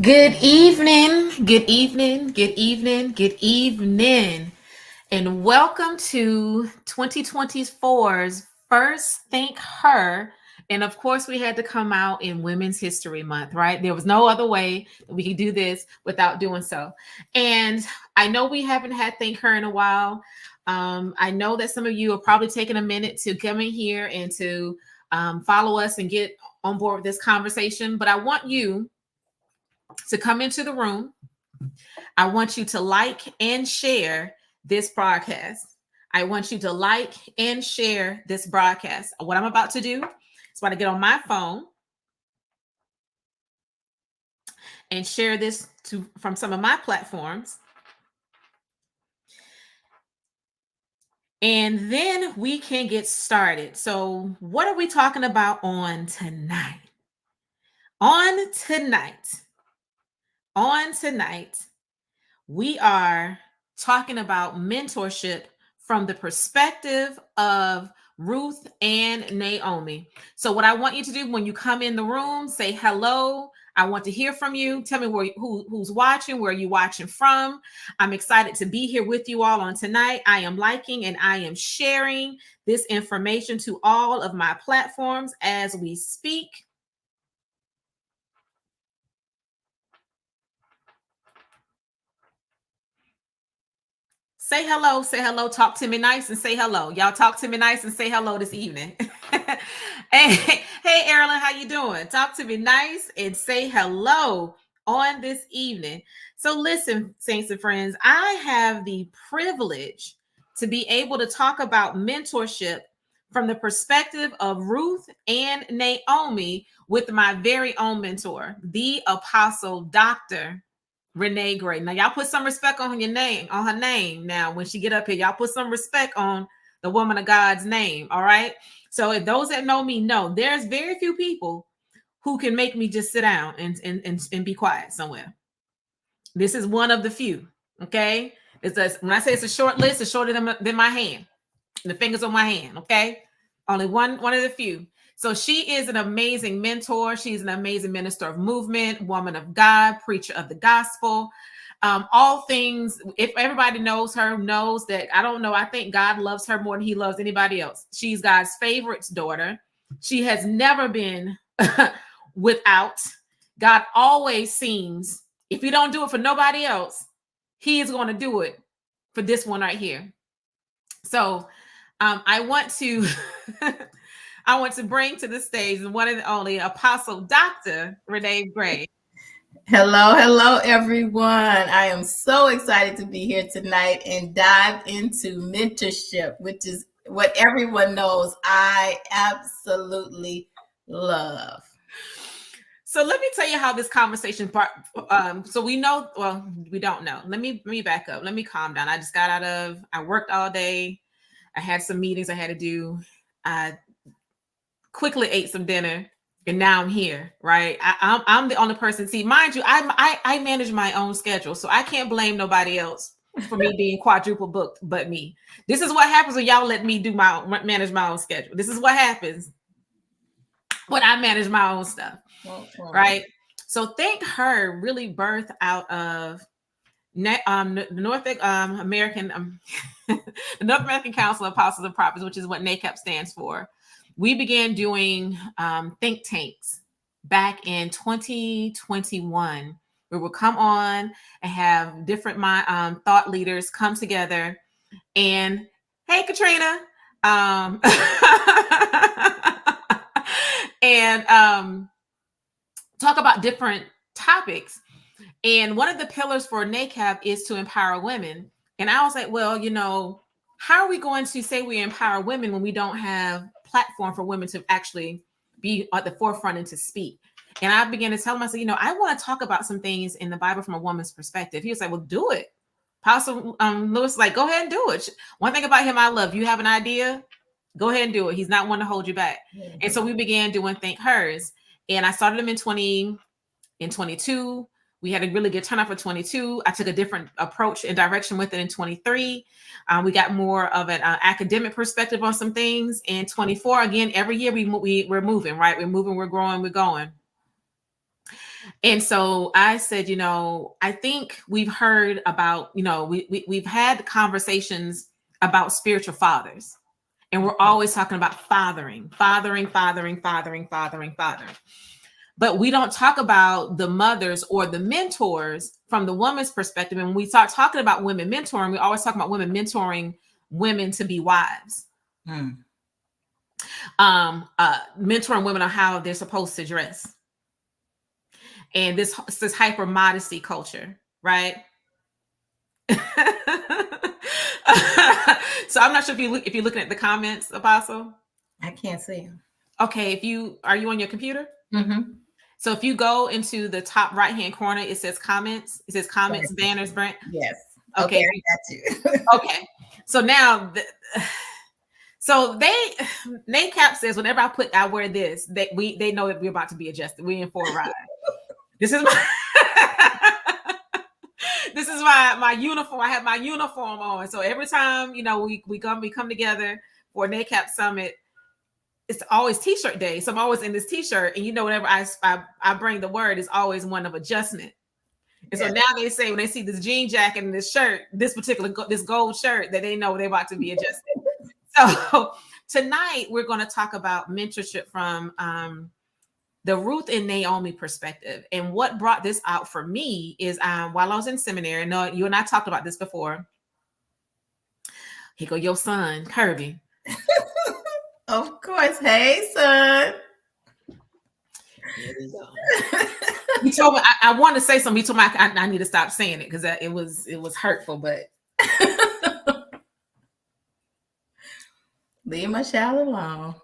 Good evening, good evening, good evening, good evening, and welcome to 2024's first Thank Her. And of course, we had to come out in Women's History Month, right? There was no other way that we could do this without doing so. And I know we haven't had Thank Her in a while. I know that some of you are probably taking a minute to come in here and to follow us and get on board with this conversation, but I want you to come into the room. I want you to like and share this broadcast. I want you to like and share this broadcast. What I'm about to do is about to get on my phone and share this from some of my platforms. And then we can get started. So, what are we talking about on tonight? On tonight, on tonight, we are talking about mentorship from the perspective of Ruth and Naomi. So, what I want you to do when you come in the room, say hello. I want to hear from you. Tell me who's watching, where you watching from. I'm excited to be here with you all on tonight. I am liking and I am sharing this information to all of my platforms as we speak. Say hello, talk to me nice and say hello. Y'all talk to me nice and say hello this evening. Hey, Erilyn, how you doing? Talk to me nice and say hello on this evening. So listen, saints and friends, I have the privilege to be able to talk about mentorship from the perspective of Ruth and Naomi with my very own mentor, the Apostle Dr. Renee Gray. Now, y'all put some respect on your name, on her name. Now, when she get up here, y'all put some respect on the woman of God's name. All right. So, if those that know me know, there's very few people who can make me just sit down and be quiet somewhere. This is one of the few. Okay. When I say it's a short list, it's shorter than my hand, the fingers on my hand. Okay. Only one of the few. So she is an amazing mentor. She's an amazing minister of movement, woman of God, preacher of the gospel. All things, if everybody knows her, knows that, I don't know, I think God loves her more than he loves anybody else. She's God's favorite daughter. She has never been without. God always seems, if he don't do it for nobody else, he is going to do it for this one right here. So I want to I want to bring to the stage the one and only Apostle Dr. Renee Gray. Hello, everyone. I am so excited to be here tonight and dive into mentorship, which is what everyone knows I absolutely love. So let me tell you how this conversation part. So we know, well, we don't know. Let me back up. Let me calm down. I worked all day. I had some meetings I had to do. I quickly ate some dinner, and now I'm here. Right? I'm the only person. See, mind you, I manage my own schedule, so I can't blame nobody else for me being quadruple booked, but me. This is what happens when y'all let me manage my own schedule. This is what happens when I manage my own stuff. Right? So Thank Her really birthed out of the North American the North American Council of Apostles and Prophets, which is what NACAP stands for. We began doing think tanks back in 2021. We would come on and have different thought leaders come together and, hey, Katrina, and talk about different topics. And one of the pillars for NACAP is to empower women. And I was like, well, how are we going to say we empower women when we don't have platform for women to actually be at the forefront and to speak? And I began to tell him, I said, I want to talk about some things in the Bible from a woman's perspective. He was like, well, do it. Apostle Lewis, like, go ahead and do it. One thing about him, I love. You have an idea, go ahead and do it. He's not one to hold you back. Mm-hmm. And so we began doing Think Hers. And I started them in 22. We had a really good turnout for 22. I took a different approach and direction with it in 23. We got more of an academic perspective on some things. In 24, again, every year we're moving, right? We're moving, we're growing, we're going. And so I said, I think we've heard about, we've had conversations about spiritual fathers, and we're always talking about fathering. But we don't talk about the mothers or the mentors from the woman's perspective. And when we start talking about women mentoring, we always talk about women mentoring women to be wives. Mentoring women on how they're supposed to dress. And this hyper modesty culture, right? So I'm not sure if you're looking at the comments, Apostle. I can't see them. Okay, are you on your computer? Mm-hmm. So if you go into the top right hand corner, it says comments. It says comments, right. Banners, Brent. Yes. Okay, I got you. Okay. So now, so NACAP says whenever I wear this, they know that we're about to be adjusted. We're in for a ride. This is my uniform. I have my uniform on. So every time, we come together for NACAP Summit, it's always t-shirt day. So I'm always in this t-shirt, and whenever I bring the word, it's always one of adjustment. And so now they say when they see this jean jacket and this shirt, this gold shirt, that they know they're about to be adjusted. So tonight we're going to talk about mentorship from the Ruth and Naomi perspective. And what brought this out for me is while I was in seminary, you and I talked about this before. Here go your son, Kirby. Of course. Hey, son. He told me I wanted to say something. He told me I need to stop saying it because it was hurtful, but leave my child alone.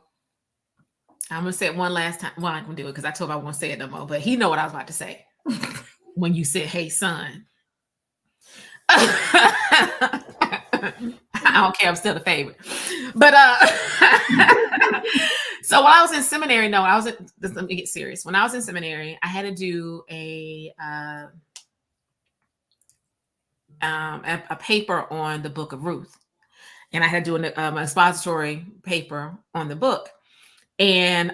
I'm gonna say it one last time. Well, I'm gonna do it because I told him I won't say it no more. But he know what I was about to say when you said, "Hey, son." I don't care. I'm still the favorite. But so when I was in seminary, let me get serious. When I was in seminary, I had to do a paper on the book of Ruth, and I had to do an expository paper on the book. And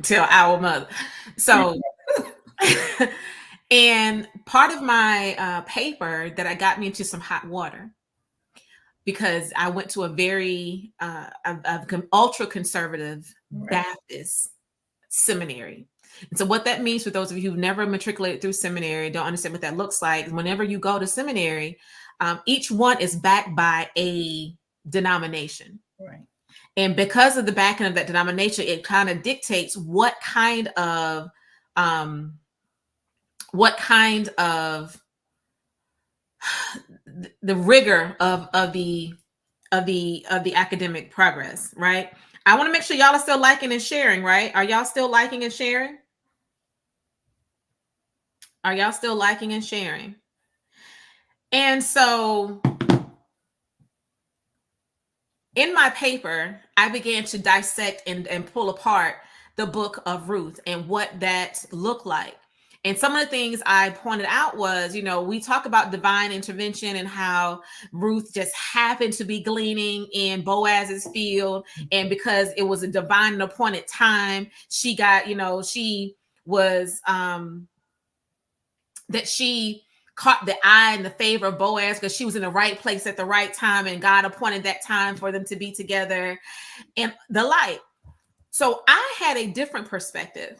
tell our mother. So, and part of my paper that I got me into some hot water because I went to a very ultra conservative Baptist seminary. And so what that means for those of you who've never matriculated through seminary, don't understand what that looks like. Whenever you go to seminary, each one is backed by a denomination. Right. And because of the backing of that denomination, it kind of dictates what kind of the rigor of the academic progress, right? I want to make sure y'all are still liking and sharing, right? Are y'all still liking and sharing? Are y'all still liking and sharing? And so in my paper, I began to dissect and pull apart the book of Ruth and what that looked like. And some of the things I pointed out was, we talk about divine intervention and how Ruth just happened to be gleaning in Boaz's field. And because it was a divine and appointed time, she got, she was, that she caught the eye and the favor of Boaz because she was in the right place at the right time, and God appointed that time for them to be together and the like. So I had a different perspective.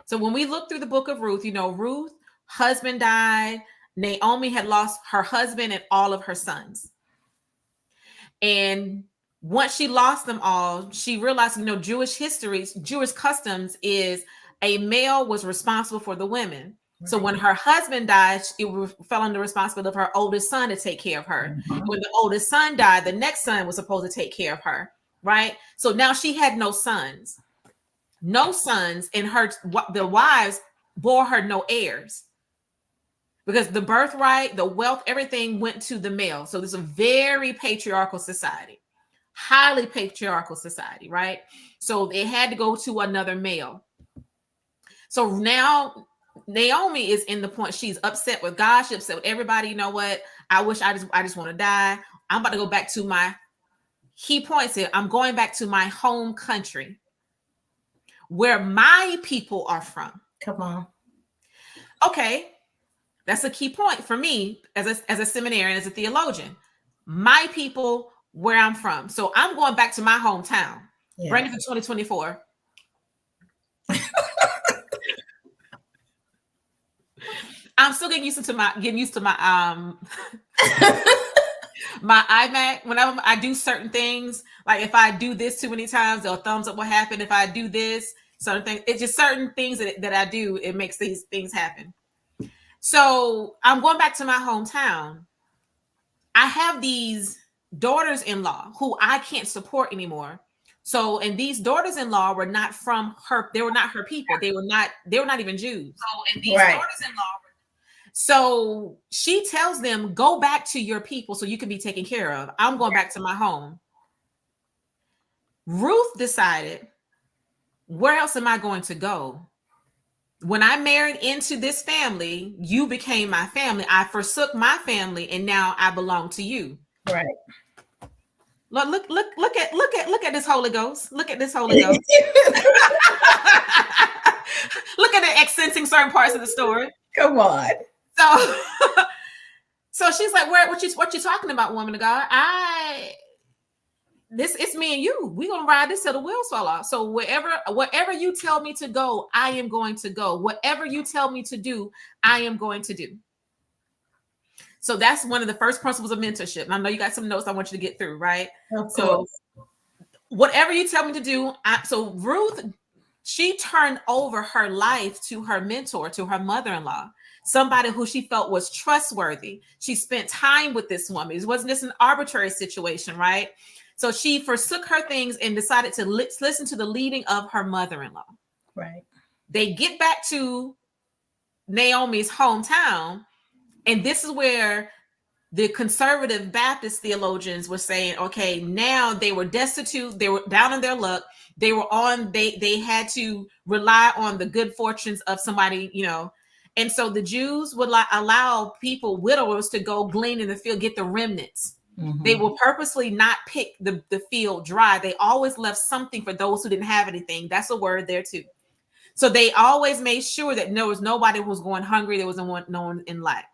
So when we look through the book of Ruth, Ruth, husband died. Naomi had lost her husband and all of her sons. And once she lost them all, she realized, Jewish customs is a male was responsible for the women. So when her husband died, it fell under the responsibility of her oldest son to take care of her. Mm-hmm. When the oldest son died, the next son was supposed to take care of her, right? So now she had no sons, and the wives bore her no heirs because the birthright, the wealth, everything went to the male. So this is a very patriarchal society, highly patriarchal society, right? So it had to go to another male. So now Naomi is in the point she's upset with God. She's upset with everybody. You know what? I wish I just want to die. I'm about to go back to I'm going back to my home country. where my people are from. Come on. Okay, that's a key point for me as a seminarian, as a theologian. My people, where I'm from. So I'm going back to my hometown. Yeah. Bring it to 2024. I'm still getting used to my my iMac. Whenever I do certain things, like if I do this too many times, a thumbs up will happen. If I do this, certain things, it's just certain things that I do, it makes these things happen. So I'm going back to my hometown. I have these daughters-in-law who I can't support anymore. So, and these daughters-in-law were not from her, they were not her people. They were not even Jews. So, and these daughters-in-law. So she tells them, go back to your people so you can be taken care of. I'm going back to my home. Ruth decided, where else am I going to go? When I married into this family, you became my family. I forsook my family, and now I belong to you. Right. Look at this Holy Ghost. Look at this Holy Ghost. Look at it accenting certain parts of the story. Come on. So she's like, what you talking about, woman of God? It's me and you. We're gonna ride this till the wheels fall off. So wherever you tell me to go, I am going to go. Whatever you tell me to do, I am going to do. So that's one of the first principles of mentorship. And I know you got some notes I want you to get through, right? So whatever you tell me to do. So Ruth, she turned over her life to her mentor, to her mother-in-law, somebody who she felt was trustworthy. She spent time with this woman. It wasn't just an arbitrary situation, right? So she forsook her things and decided to listen to the leading of her mother-in-law. Right. They get back to Naomi's hometown, and this is where the conservative Baptist theologians were saying, okay, now they were destitute, they were down in their luck, they had to rely on the good fortunes of somebody, and so the Jews would allow widowers to go glean in the field, get the remnants. Mm-hmm. They will purposely not pick the field dry. They always left something for those who didn't have anything. That's a word there too. So they always made sure that there was nobody who was going hungry. There was no one in lack.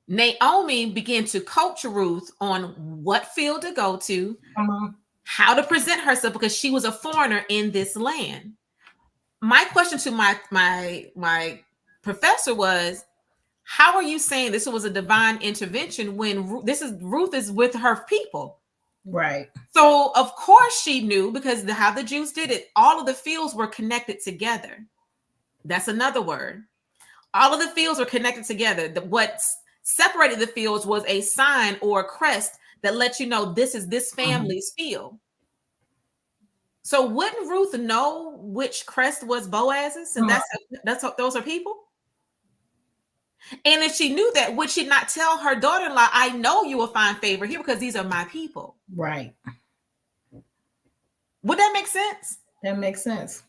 Naomi began to coach Ruth on what field to go to, how to present herself, because she was a foreigner in this land. My question to my professor was, how are you saying this was a divine intervention when Ruth is with her people? Right. So of course she knew, because how the Jews did it, all of the fields were connected together. That's another word. All of the fields were connected together. What separated the fields was a sign or a crest that let you know this is this family's field. So wouldn't Ruth know which crest was Boaz's? And those are people? And if she knew that, would she not tell her daughter-in-law, I know you will find favor here because these are my people? Right. Would that make sense? That makes sense.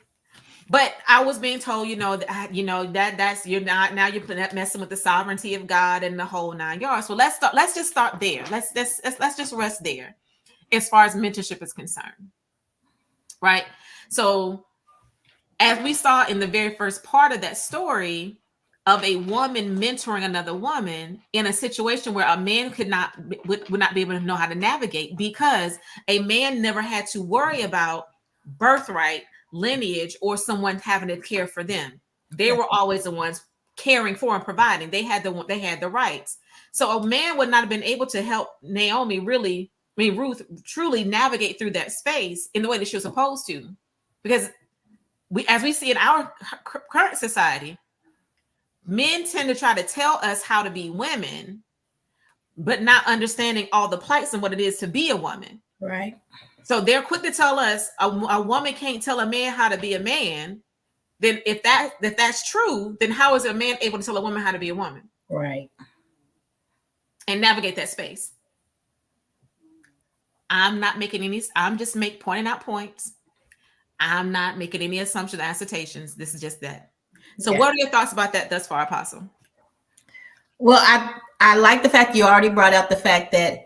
But I was being told, that's you're not, now you're messing with the sovereignty of God and the whole 9 yards. So let's just start there. Let's just rest there as far as mentorship is concerned. Right. So as we saw in the very first part of that story of a woman mentoring another woman in a situation where a man would not be able to know how to navigate, because a man never had to worry about birthright, lineage, or someone having to care for them. They were always the ones caring for and providing. They had the rights. So a man would not have been able to help Ruth truly navigate through that space in the way that she was supposed to, because as we see in our current society, men tend to try to tell us how to be women, but not understanding all the plights and what it is to be a woman. Right. So they're quick to tell us a woman can't tell a man how to be a man. Then if that's true, then how is a man able to tell a woman how to be a woman? Right. And navigate that space. I'm not making any, I'm just pointing out points. I'm not making any assumptions or assertions. This is just that. So what are your thoughts about that thus far, Apostle? Well, I like the fact you already brought out the fact that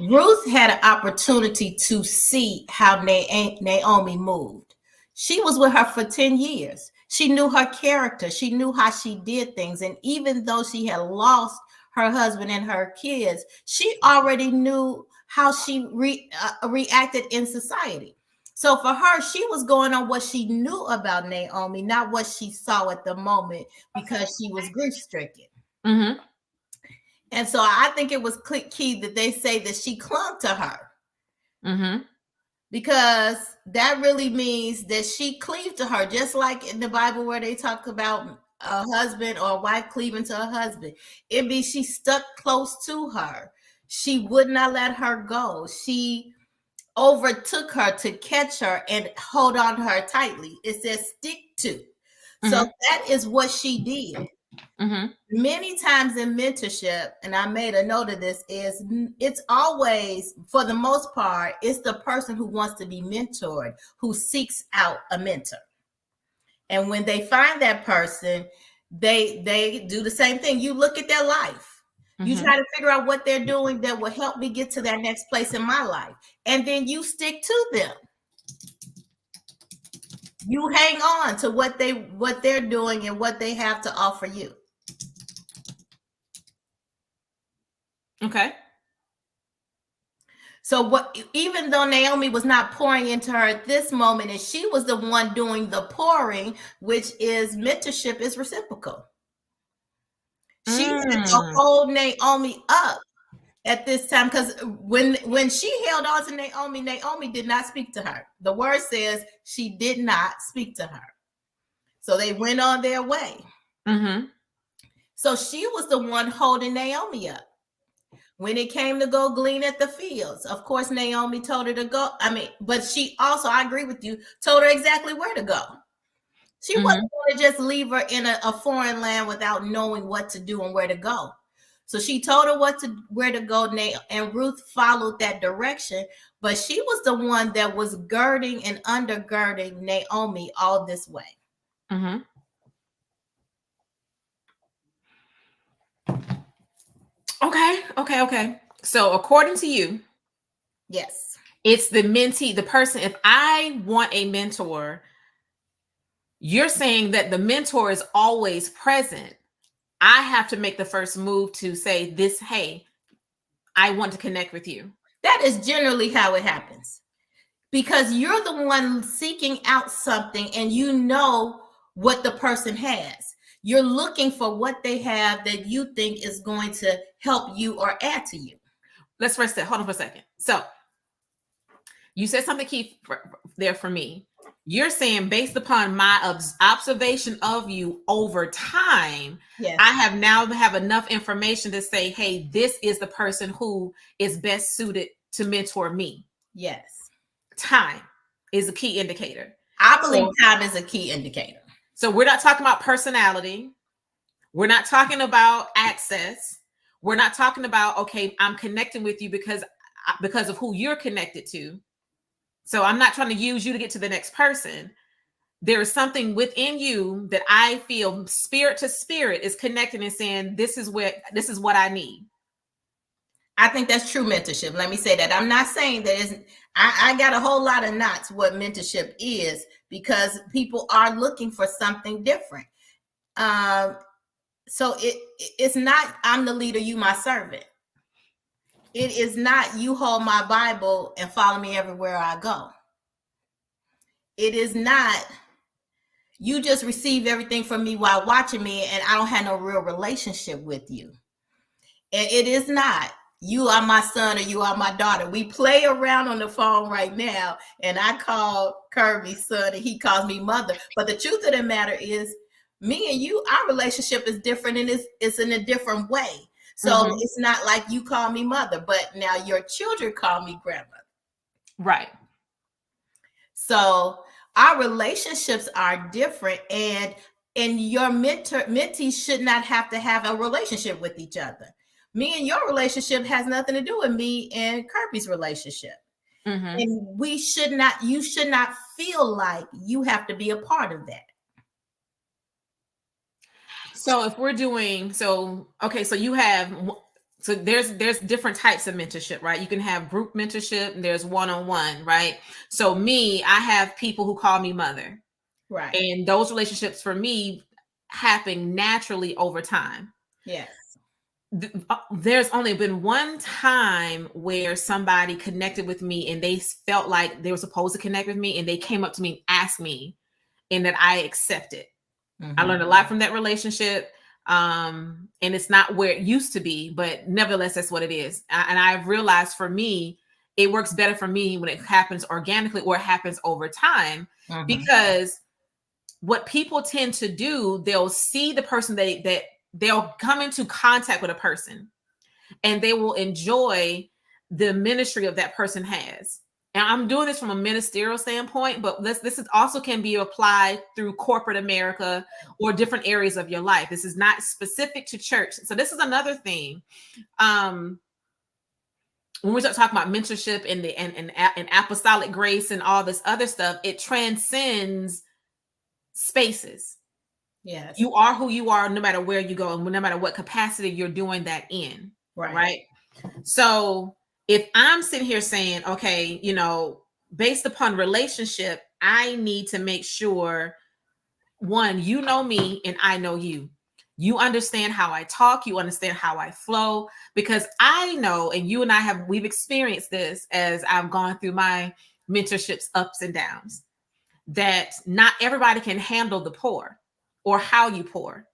Ruth had an opportunity to see how Naomi moved. She was with her for 10 years. She knew her character. She knew how she did things. And even though she had lost her husband and her kids, she already knew how she reacted in society. So for her, she was going on what she knew about Naomi, not what she saw at the moment, because she was grief stricken. Mm-hmm. And so I think it was key that they say that she clung to her. Mm-hmm. Because that really means that she cleaved to her, just like in the Bible where they talk about a husband or a wife cleaving to a husband. It means she stuck close to her. She would not let her go. She overtook her to catch her and hold on to her tightly. It says stick to. Mm-hmm. So that is what she did. Mm-hmm. Many times in mentorship, and I made a note of this, is it's always, for the most part, it's the person who wants to be mentored who seeks out a mentor. And when they find that person, they do the same thing. You look at their life. Mm-hmm. You try to figure out what they're doing that will help me get to that next place in my life. And then you stick to them. You hang on to what they're doing and what they have to offer you. Okay. So even though Naomi was not pouring into her at this moment, and she was the one doing the pouring, which is mentorship is reciprocal. She had to hold Naomi up at this time, because when she held on to Naomi, Naomi did not speak to her. The word says she did not speak to her. So they went on their way. Mm-hmm. So she was the one holding Naomi up. When it came to go glean at the fields, of course, Naomi told her to go. But she also, I agree with you, told her exactly where to go. She wasn't going to just leave her in a foreign land without knowing what to do and where to go. So she told her where to go, and Ruth followed that direction. But she was the one that was girding and undergirding Naomi all this way. Mm-hmm. Okay. So according to you, yes, it's the mentee, the person. If I want a mentor, you're saying that the mentor is always present. I have to make the first move to say this, hey, I want to connect with you. That is generally how it happens, because you're the one seeking out something and you know what the person has. You're looking for what they have that you think is going to help you or add to you. Let's rest that. Hold on for a second. So you said something key there for me. You're saying based upon my observation of you over time, yes, I have enough information to say, hey, this is the person who is best suited to mentor me. Yes. Time is a key indicator. I believe time is a key indicator. So we're not talking about personality. We're not talking about access. We're not talking about, okay, I'm connecting with you because of who you're connected to. So I'm not trying to use you to get to the next person. There is something within you that I feel spirit to spirit is connecting and saying, this is what I need. I think that's true mentorship. Let me say that. I'm not saying that I got a whole lot of knots what mentorship is, because people are looking for something different. So it's not, I'm the leader, you my servant. It is not, you hold my Bible and follow me everywhere I go. It is not, you just receive everything from me while watching me and I don't have no real relationship with you. And it is not, you are my son or you are my daughter. We play around on the phone right now, and I call Kirby son and he calls me mother. But the truth of the matter is, me and you, our relationship is different, and it's in a different way. So it's not like you call me mother, but now your children call me grandmother. Right. So our relationships are different, and your mentees should not have to have a relationship with each other. Me and your relationship has nothing to do with me and Kirby's relationship. And you should not feel like you have to be a part of that. So if we're doing, so So there's different types of mentorship, right? You can have group mentorship and there's one-on-one, right? So me, I have people who call me mother. Right. And those relationships for me happen naturally over time. Yes. There's only been one time where somebody connected with me and they felt like they were supposed to connect with me and they came up to me and asked me, and that I accepted. I learned a lot from that relationship. And it's not where it used to be, but nevertheless, that's what it is. And I've realized for me, it works better for me when it happens organically or it happens over time, because what people tend to do, they'll see the person that they'll come into contact with a person and they will enjoy the ministry of that person has. And I'm doing this from a ministerial standpoint, but this is also can be applied through corporate America or different areas of your life. This is not specific to church. So this is another thing. When we start talking about mentorship and apostolic grace and all this other stuff, it transcends spaces. Yes. You are who you are no matter where you go and no matter what capacity you're doing that in. Right. So if I'm sitting here saying, okay, based upon relationship, I need to make sure, one, you know me and I know you. You understand how I talk. You understand how I flow, because I know, and you and we've experienced this as I've gone through my mentorships ups and downs, that not everybody can handle the pour or how you pour.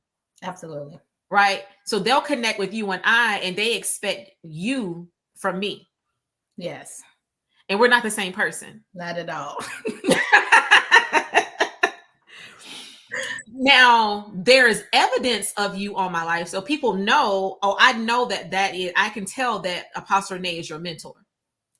Absolutely. Right. So they'll connect with you and they expect you from me. Yes. And we're not the same person. Not at all. Now, there is evidence of you on my life. So people know, I know that is, I can tell that Apostle Renee is your mentor.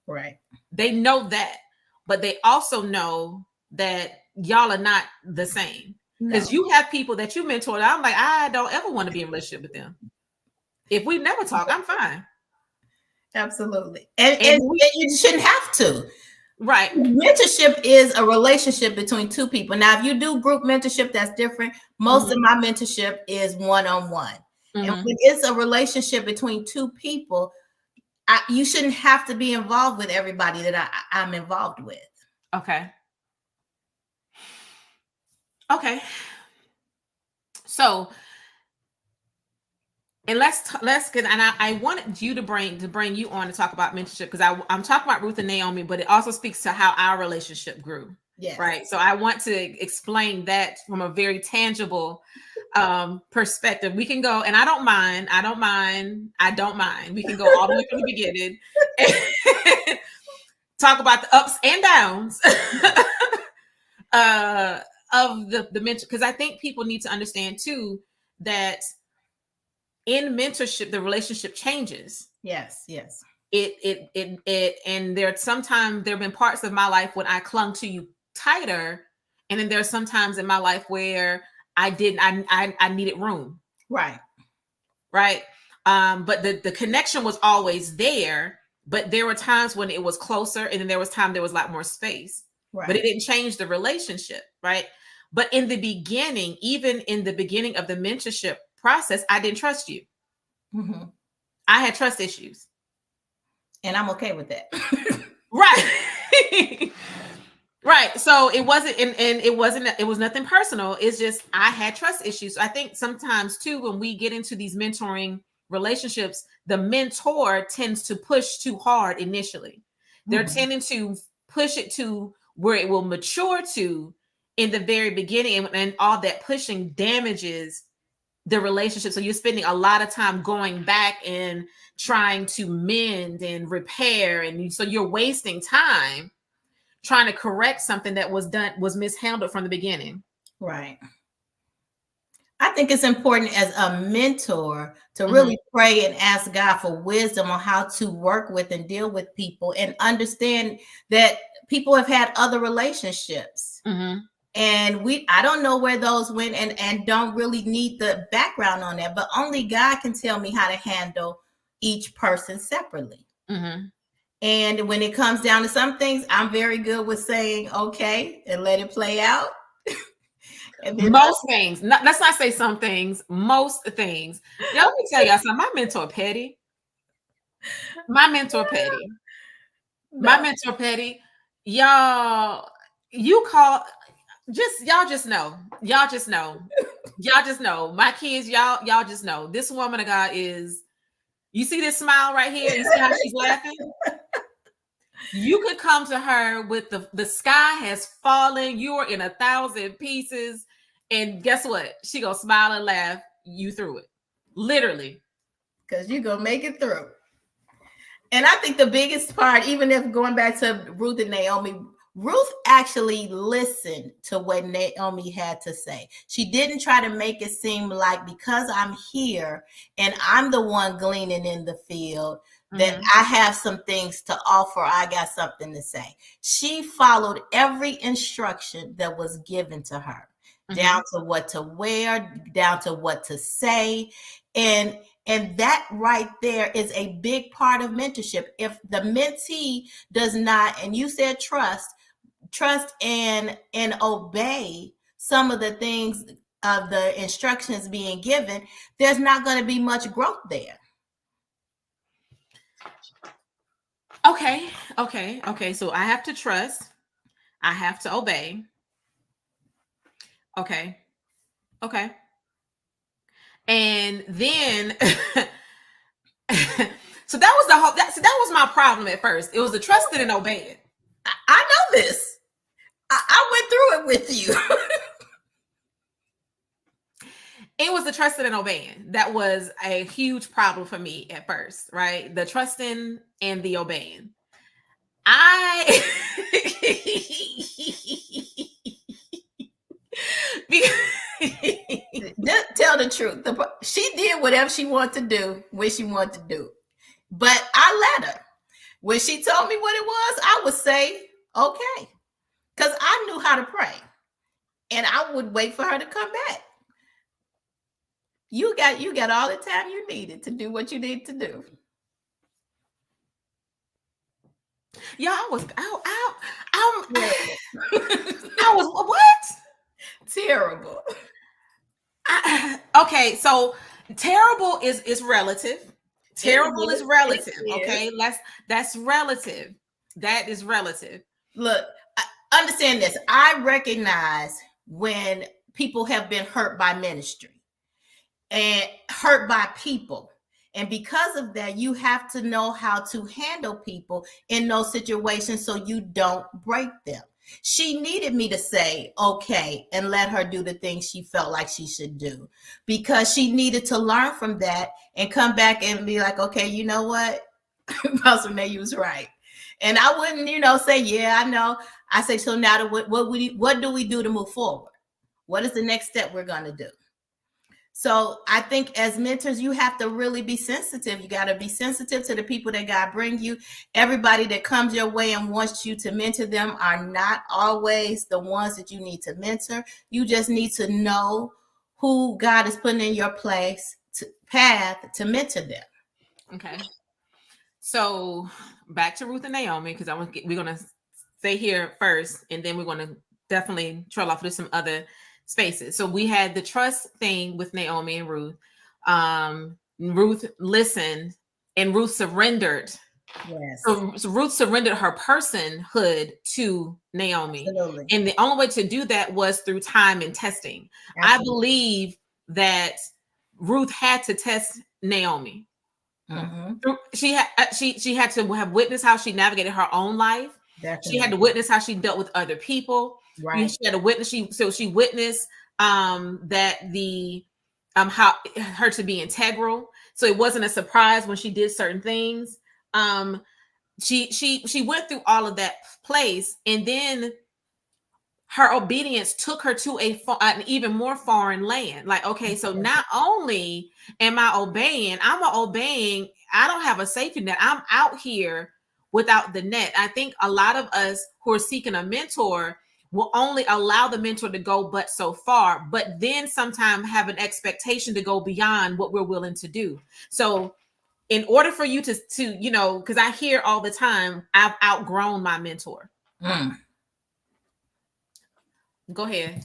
Right. They know that, but they also know that y'all are not the same. Because you have people that you mentor. I'm like, I don't ever want to be in a relationship with them. If we never talk, I'm fine. Absolutely. And you shouldn't have to. Right. Mentorship is a relationship between two people. Now, if you do group mentorship, that's different. Most of my mentorship is one-on-one. And when it's a relationship between two people, you shouldn't have to be involved with everybody that I'm involved with. Okay. Okay. So, and let's get, and I wanted you to bring you on to talk about mentorship, because I'm talking about Ruth and Naomi, but it also speaks to how our relationship grew. Yes. Right. So I want to explain that from a very tangible perspective. We can go, and I don't mind. We can go all the way from the beginning and talk about the ups and downs of the mentor, because I think people need to understand too that in mentorship the relationship changes. Yes. It and sometimes there have been parts of my life when I clung to you tighter, and then there's sometimes in my life where I needed room. Right. But the connection was always there, but there were times when it was closer, and then there was time there was a lot more space. Right. But it didn't change the relationship, right? But in the beginning, even in the beginning of the mentorship process, I didn't trust you. I had trust issues. And I'm okay with that. Right. Right. So it wasn't, and it was nothing personal. It's just, I had trust issues. So I think sometimes too, when we get into these mentoring relationships, the mentor tends to push too hard initially. They're tending to push it to where it will mature to in the very beginning, and all that pushing damages the relationship. So you're spending a lot of time going back and trying to mend and repair, and so you're wasting time trying to correct something that was mishandled from the beginning. Right. I think it's important as a mentor to really pray and ask God for wisdom on how to work with and deal with people, and understand that people have had other relationships. And I don't know where those went, and don't really need the background on that, but only God can tell me how to handle each person separately. And when it comes down to some things, I'm very good with saying, okay, and let it play out. Most things, let's not say some things, most things. Let me tell y'all something, my mentor petty. My mentor Petty. My No. mentor Petty. Y'all, you call y'all just know. Y'all just know. Y'all just know. My kids, y'all just know. This woman of God is, you see this smile right here? You see how she's laughing? You could come to her with the sky has fallen, you're in 1,000 pieces, and guess what? She gonna smile and laugh you through it. Literally. Because you're going to make it through. And I think the biggest part, even if going back to Ruth and Naomi, Ruth actually listened to what Naomi had to say. She didn't try to make it seem like because I'm here and I'm the one gleaning in the field, that I have some things to offer. I got something to say. She followed every instruction that was given to her, down to what to wear, down to what to say. And that right there is a big part of mentorship. If the mentee does not, and you said trust and obey some of the things of the instructions being given, there's not going to be much growth there. Okay. So I have to trust. I have to obey. Okay. And then so that was the whole that was my problem at first. It was the trusting and obeying. I know this. I went through it with you. It was the trusting and obeying that was a huge problem for me at first, right? The trusting and the obeying. Tell the truth. She did whatever she wanted to do when she wanted to do. But I let her. When she told me what it was, I would say, okay. Because I knew how to pray. And I would wait for her to come back. You got all the time you needed to do what you need to do. Yeah, I was what? Terrible. Okay, so terrible is relative. Terrible is relative. Okay, that's relative. That is relative. Look, understand this. I recognize when people have been hurt by ministry and hurt by people. And because of that, you have to know how to handle people in those situations so you don't break them. She needed me to say, okay, and let her do the things she felt like she should do, because she needed to learn from that and come back and be like, okay, you know what? Pastor Nay was right. And I wouldn't, say, yeah, I know. I say, so now what do we do to move forward? What is the next step we're going to do? So I think as mentors, you have to really be sensitive. You got to be sensitive to the people that God bring you. Everybody that comes your way and wants you to mentor them are not always the ones that you need to mentor. You just need to know who God is putting in your path to mentor them. Okay. So back to Ruth and Naomi, because we're going to stay here first, and then we're going to definitely trail off to some other spaces. So we had the trust thing with Naomi and Ruth. Ruth listened and Ruth surrendered. Yes. So Ruth surrendered her personhood to Naomi. Absolutely. And the only way to do that was through time and testing. Absolutely. I believe that Ruth had to test Naomi. Mm-hmm. She had to have witnessed how she navigated her own life. Definitely. She had to witness how she dealt with other people. Right. She had to witness. She witnessed that how her to be integral. So it wasn't a surprise when she did certain things. She went through all of that place, and then her obedience took her to an even more foreign land. Like, okay, so not only am I obeying, I don't have a safety net. I'm out here without the net. I think a lot of us who are seeking a mentor will only allow the mentor to go but so far, but then sometimes have an expectation to go beyond what we're willing to do. So in order for you to because I hear all the time, I've outgrown my mentor. Go ahead.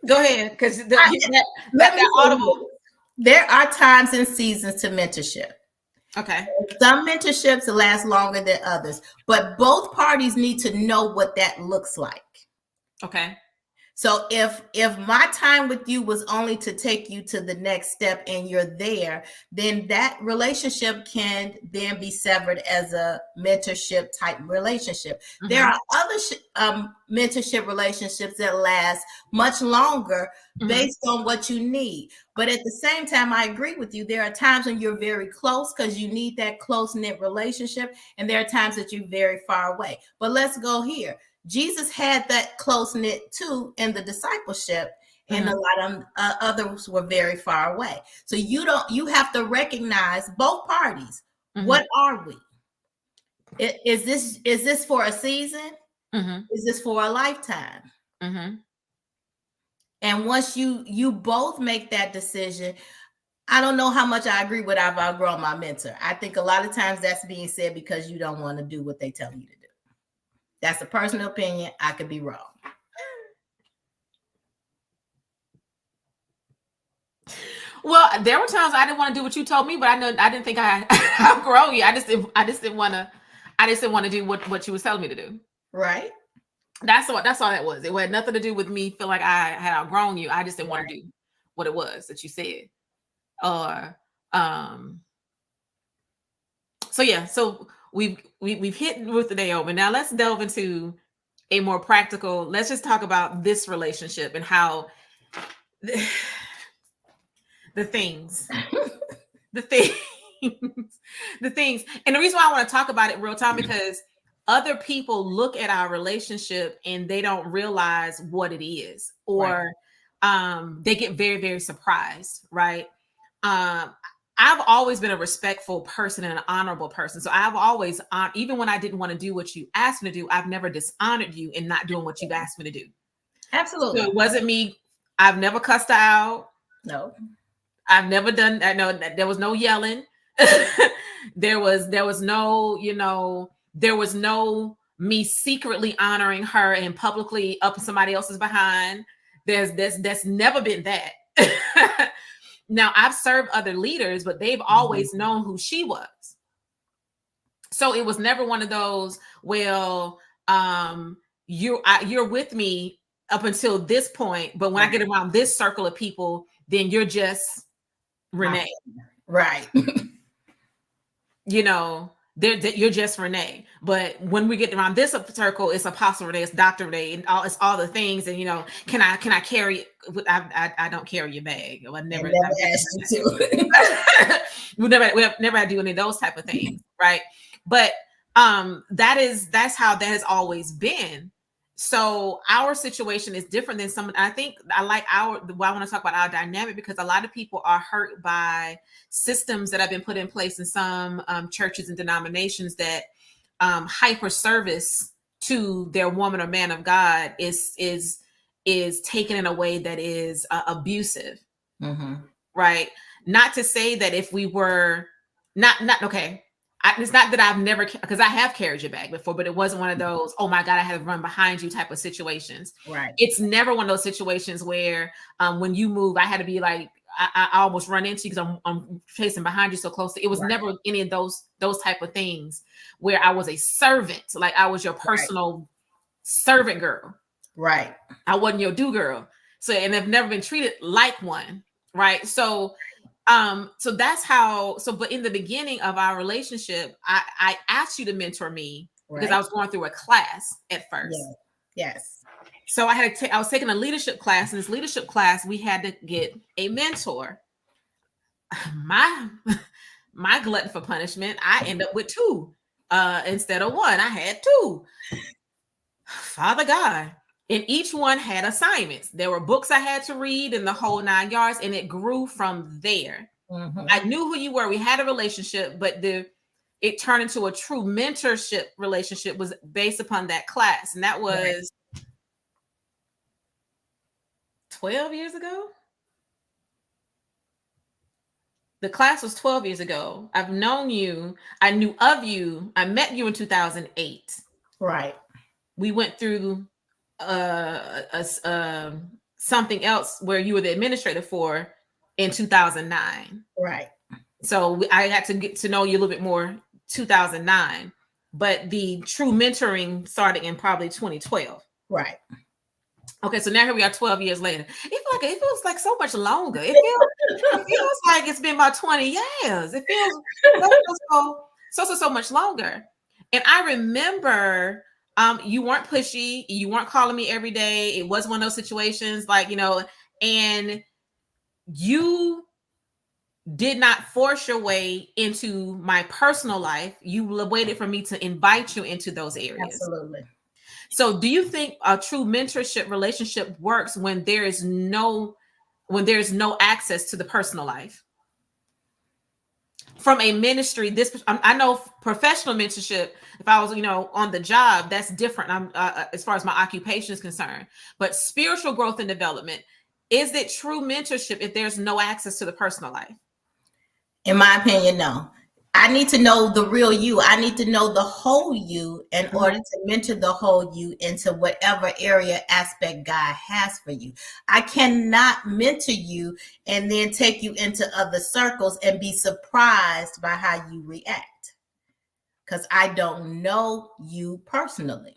Go ahead, because that audible. There are times and seasons to mentorship. Okay. Some mentorships last longer than others, but both parties need to know what that looks like. Okay. So if my time with you was only to take you to the next step and you're there, then that relationship can then be severed as a mentorship type relationship. Mm-hmm. There are other mentorship relationships that last much longer based on what you need. But at the same time, I agree with you. There are times when you're very close because you need that close-knit relationship. And there are times that you're very far away. But let's go here. Jesus had that close-knit too in the discipleship, and a lot of others were very far away. So you have to recognize both parties. What are we? Is this for a season? Is this for a lifetime? And once you both make that decision, I don't know how much I agree with I've outgrown my mentor. I think a lot of times that's being said because you don't want to do what they tell you to do. That's a personal opinion. I could be wrong. Well, there were times I didn't want to do what you told me, but I didn't think I outgrown you. I just didn't want to do what you was telling me to do. Right. That's all that was. It had nothing to do with me feel like I had outgrown you. I just didn't want to do what it was that you said. Or so yeah, so we've hit Ruth and Naomi. Now let's delve into a more practical. Let's just talk about this relationship and how the things, and the reason why I want to talk about it real time because other people look at our relationship and they don't realize what it is, or they get very, very surprised, right? I've always been a respectful person and an honorable person. So I've always, even when I didn't want to do what you asked me to do, I've never dishonored you in not doing what you've asked me to do. Absolutely. So it wasn't me. I've never cussed her out. No. I've never done that. No, there was no yelling. there was no, there was no me secretly honoring her and publicly up somebody else's behind. That's never been that. Now I've served other leaders, but they've always known who she was. So it was never one of those, well, you're with me up until this point, but when I get around this circle of people, then you're just Renee. Right. You're just Renee. But when we get around this circle, it's Apostle Renee, it's Dr. Renee, and it's all the things. And can I carry? I don't carry your bag. I never asked you to. we never had to do any of those type of things, right? But that's how that has always been. So our situation is different than some. I think I want to talk about our dynamic because a lot of people are hurt by systems that have been put in place in some churches and denominations that hyper service to their woman or man of God is taken in a way that is abusive, right? Not to say that if we were not okay. It's not that I've never, because I have carried your bag before, but it wasn't one of those, oh my God, I had to run behind you type of situations. Right. It's never one of those situations where when you move, I had to be like, I almost run into you because I'm chasing behind you so close. It was never any of those type of things where I was a servant, like I was your personal servant girl. Right. I wasn't your do girl. So, and I've never been treated like one. Right. So that's how, but in the beginning of our relationship, I asked you to mentor me because I was going through a class at first. Yes. So I was taking a leadership class. In this leadership class, we had to get a mentor. My glutton for punishment, I end up with 2 instead of 1. I had 2. Father God. And each one had assignments. There were books I had to read in the whole 9 yards, and it grew from there. I knew who you were. We had a relationship, but it turned into a true mentorship relationship was based upon that class. And that was 12 years ago. The class was 12 years ago. I've known you. I knew of you. I met you in 2008. Right. We went through something else where you were the administrator for in 2009. Right. So I had to get to know you a little bit more 2009, but the true mentoring started in probably 2012. Right. Okay, so now here we are 12 years later. It feels like so much longer. It feels like it's been about 20 years. It feels so much longer. And I remember you weren't pushy, you weren't calling me every day. It was one of those situations like, and you did not force your way into my personal life. You waited for me to invite you into those areas. Absolutely. So do you think a true mentorship relationship works when there's no access to the personal life? From a ministry, I know professional mentorship, if I was, on the job, that's different. I'm as far as my occupation is concerned, but spiritual growth and development, is it true mentorship if there's no access to the personal life? In my opinion, no. I need to know the real you. I need to know the whole you in order to mentor the whole you into whatever area aspect God has for you. I cannot mentor you and then take you into other circles and be surprised by how you react, because I don't know you personally.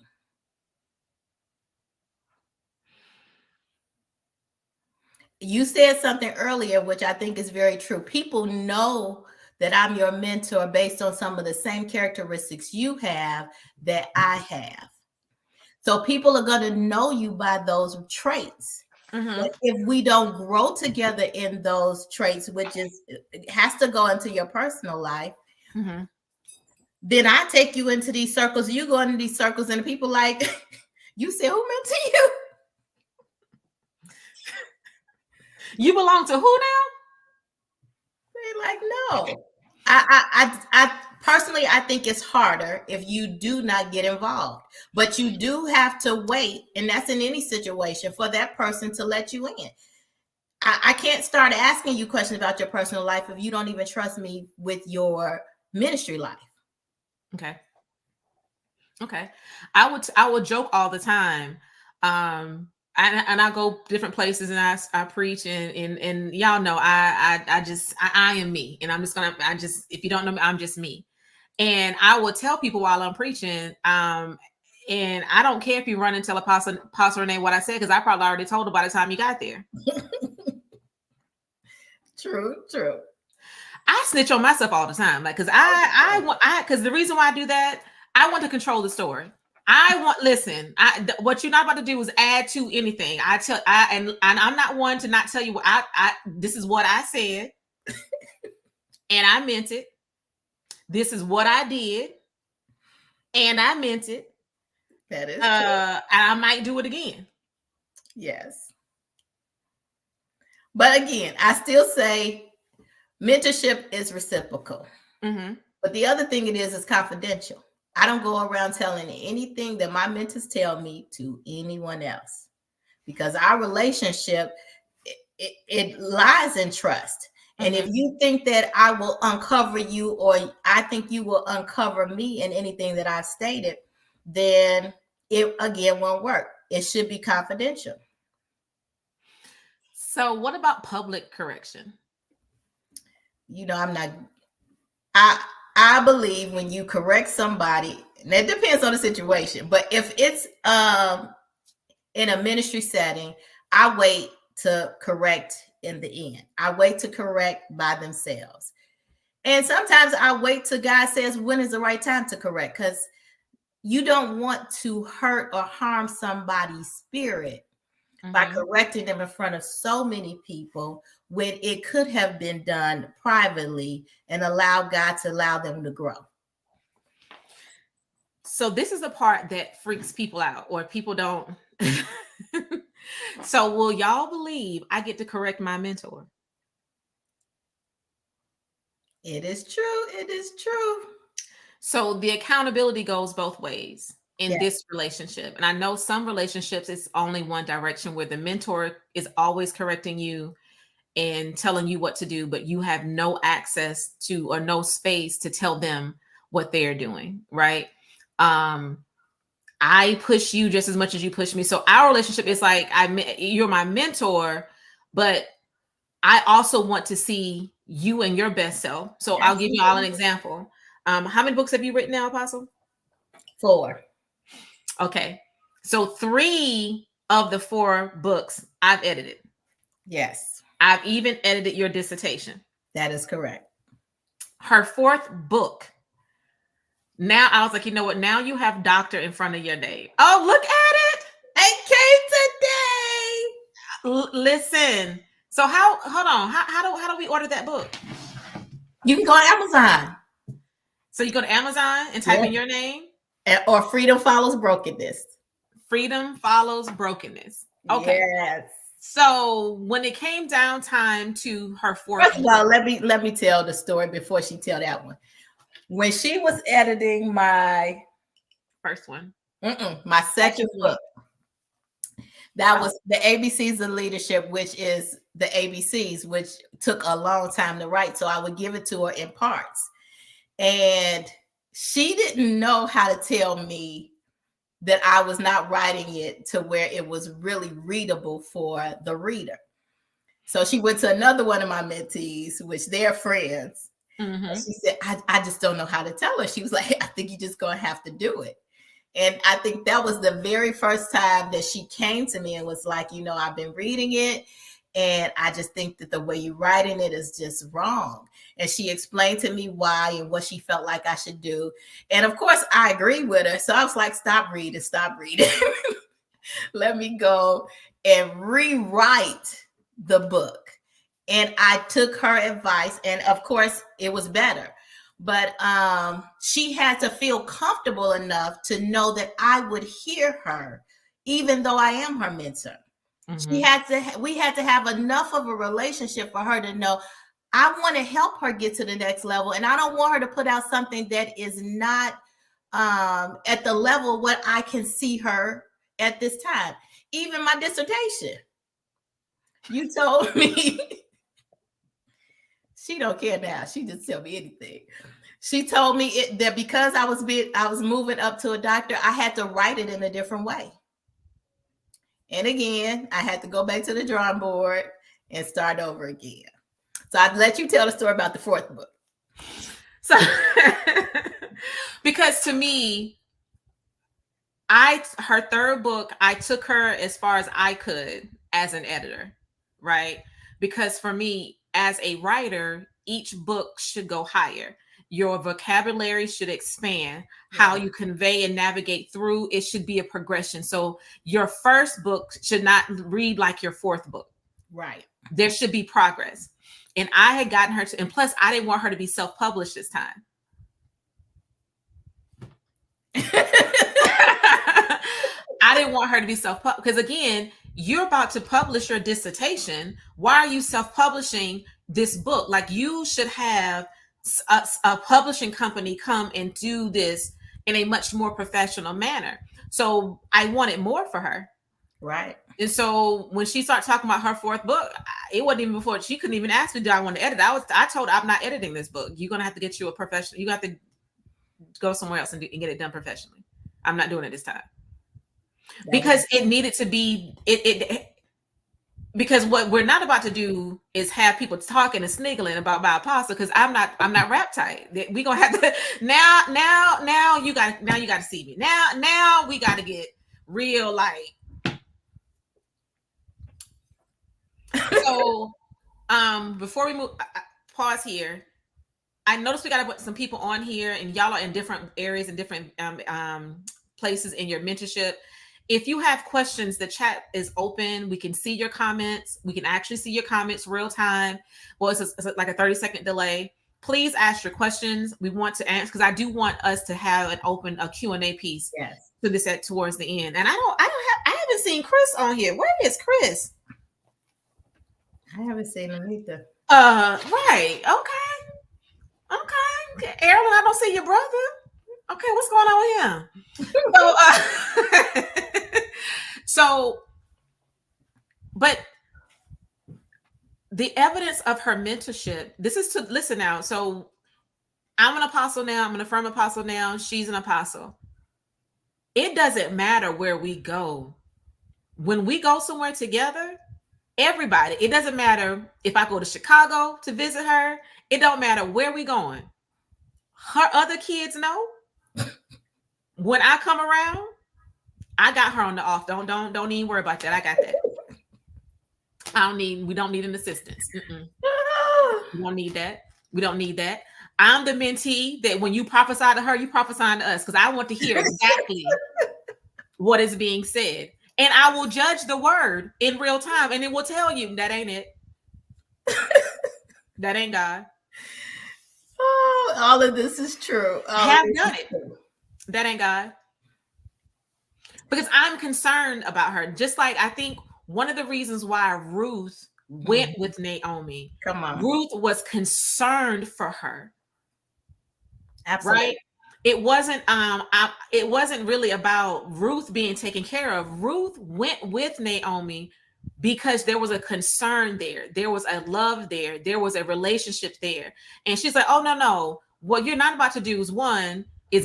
You said something earlier, which I think is very true. People know that I'm your mentor based on some of the same characteristics you have that I have. So people are going to know you by those traits. But if we don't grow together in those traits, which has to go into your personal life, then I take you into these circles, you go into these circles, and people like, you said, who mentor you? You belong to who now? They're like, no. I personally, I think it's harder if you do not get involved, but you do have to wait, and that's in any situation, for that person to let you in. I can't start asking you questions about your personal life if you don't even trust me with your ministry life. Okay. I would joke all the time. And I go different places and I preach and y'all know I am me, and if you don't know me, I'm just me. And I will tell people while I'm preaching, and I don't care if you run and tell Apostle Renee what I said, because I probably already told her by the time you got there. True. I snitch on myself all the time, like, because because the reason why I do that, I want to control the story. What you're not about to do is add to anything. And I'm not one to not tell you what this is what I said, and I meant it. This is what I did, and I meant it. That is true. And I might do it again. Yes. But again, I still say mentorship is reciprocal. But the other thing it is confidential. I don't go around telling anything that my mentors tell me to anyone else, because our relationship, it lies in trust. And if you think that I will uncover you, or I think you will uncover me in anything that I've stated, then it again won't work. It should be confidential. So what about public correction? I believe when you correct somebody, and it depends on the situation, but if it's in a ministry setting, I wait to correct in the end. I wait to correct by themselves. And sometimes I wait till God says when is the right time to correct, because you don't want to hurt or harm somebody's spirit by correcting them in front of so many people, when it could have been done privately and allow God to allow them to grow. So this is the part that freaks people out, or people don't. So will y'all believe I get to correct my mentor? It is true. So the accountability goes both ways in this relationship. And I know some relationships, it's only one direction, where the mentor is always correcting you and telling you what to do, but you have no access to, or no space to tell them what they're doing, right? I push you just as much as you push me. So our relationship is like, you're my mentor, but I also want to see you and your best self. So I'll give you all an example. How many books have you written now, Apostle? 4. Okay. So 3 of the 4 books I've edited. Yes. I've even edited your dissertation. That is correct. Her 4th book. Now I was like, you know what? Now you have doctor in front of your name. Oh, look at it. It came today. Listen. So hold on. How do we order that book? You can go on Amazon. So you go to Amazon and type in your name? Or Freedom Follows Brokenness. Freedom Follows Brokenness. Okay. Yes. So when it came down time to her 4th First of all, let me tell the story before she tell that one. When she was editing my first one, my second book, that was the ABCs of Leadership, which is the ABCs, which took a long time to write. So I would give it to her in parts. And she didn't know how to tell me that I was not writing it to where it was really readable for the reader. So she went to another one of my mentees, which they're friends. Mm-hmm. She said, I just don't know how to tell her. She was like, I think you're just going to have to do it. And I think that was the very first time that she came to me and was like, you know, I've been reading it, and I just think that the way you're writing it is just wrong. And she explained to me why and what she felt like I should do. And of course, I agreed with her. So I was like, stop reading. Let me go and rewrite the book. And I took her advice, and of course, it was better. But she had to feel comfortable enough to know that I would hear her, even though I am her mentor. Mm-hmm. We had to have enough of a relationship for her to know I want to help her get to the next level. And I don't want her to put out something that is not at the level what I can see her at this time. Even my dissertation. You told me. She don't care now. She just tell me anything. She told me that because I was moving up to a doctor, I had to write it in a different way. And again, I had to go back to the drawing board and start over again. So I'd let you tell the story about the 4th book. So, because to me, her 3rd book, I took her as far as I could as an editor, right? Because for me, as a writer, each book should go higher. Your vocabulary should expand. How you convey and navigate through, it should be a progression. So your 1st book should not read like your 4th book. Right. There should be progress. And I had gotten her to, and plus I didn't want her to be self-published this time. I didn't want her to be self-published because again, you're about to publish your dissertation. Why are you self-publishing this book? Like you should have a publishing company come and do this in a much more professional manner. So I wanted more for her. Right. And so when she started talking about her 4th book, it wasn't even before she couldn't even ask me, do I want to edit? I told her I'm not editing this book. You're going to have to get you a professional. You have to go somewhere else and get it done professionally. I'm not doing it this time. Because it needed to be because what we're not about to do is have people talking and sniggling about my apostle because I'm not rap tight. We're gonna have to now you got to see me. Now we got to get real like so before we move pause here. I noticed we got to put some people on here and y'all are in different areas and different places in your mentorship. If you have questions, the chat is open. We can see your comments. We can actually see your comments real time. Well, it's like a 30-second delay. Please ask your questions. We want to answer because I do want us to have a Q&A piece to this towards the end. And I haven't seen Chris on here. Where is Chris? I haven't seen him either. Right. Okay. Aaron, I don't see your brother. Okay, what's going on with him? So, but the evidence of her mentorship, this is to listen now. So I'm an apostle now. I'm an affirmed apostle now. She's an apostle. It doesn't matter where we go. When we go somewhere together, Everybody. It doesn't matter if I go to Chicago to visit her. It don't matter where we going. Her other kids know when I come around, I got her on the off. Don't even worry about that. I got that. We don't need an assistance. We don't need that. We don't need that. I'm the mentee that when you prophesy to her, you prophesy to us, because I want to hear exactly what is being said. And I will judge the word in real time, and it will tell you that ain't it. That ain't God. Oh, all of this is true. I have done it. That ain't God. Because I'm concerned about her. Just like I think one of the reasons why Ruth went with Naomi. Come on. Ruth was concerned for her. Absolutely. Right? It wasn't really about Ruth being taken care of. Ruth went with Naomi because there was a concern there. There was a love there. There was a relationship there. And she's like, oh, no. What you're not about to do is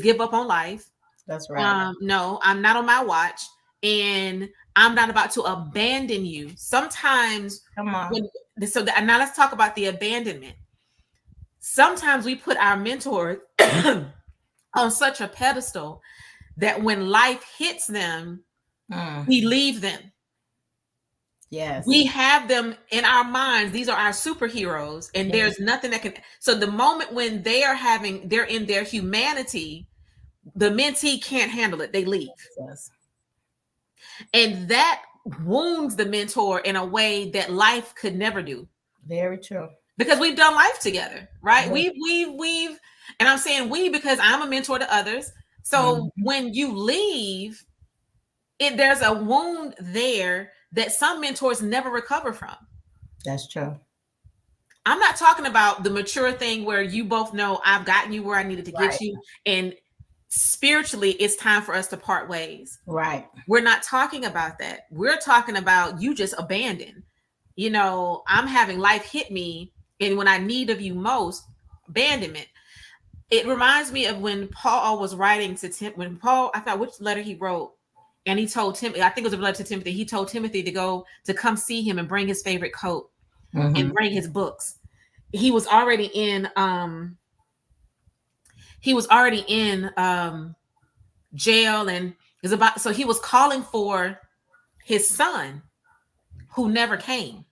give up on life. That's right. No, I'm not on my watch. And I'm not about to abandon you. Sometimes, come on. Now let's talk about the abandonment. Sometimes we put our mentor on such a pedestal that when life hits them, we leave them. Yes. We have them in our minds. These are our superheroes, and there's nothing that can. So the moment when they're in their humanity, the mentee can't handle it. They leave. Yes. And that wounds the mentor in a way that life could never do. Very true. Because we've done life together, right? We've, and I'm saying we because I'm a mentor to others. So when you leave, there's a wound there that some mentors never recover from. That's true. I'm not talking about the mature thing where you both know I've gotten you where I needed to get you, and spiritually it's time for us to part ways. Right. We're not talking about that. We're talking about you just abandoned. I'm having life hit me, and when I need of you most, abandonment. It reminds me of when Paul was writing to Timothy. I forgot which letter he wrote, and he told Timothy, I think it was a letter to Timothy. He told Timothy to come see him and bring his favorite coat and bring his books. He was already in jail, and so he was calling for his son who never came.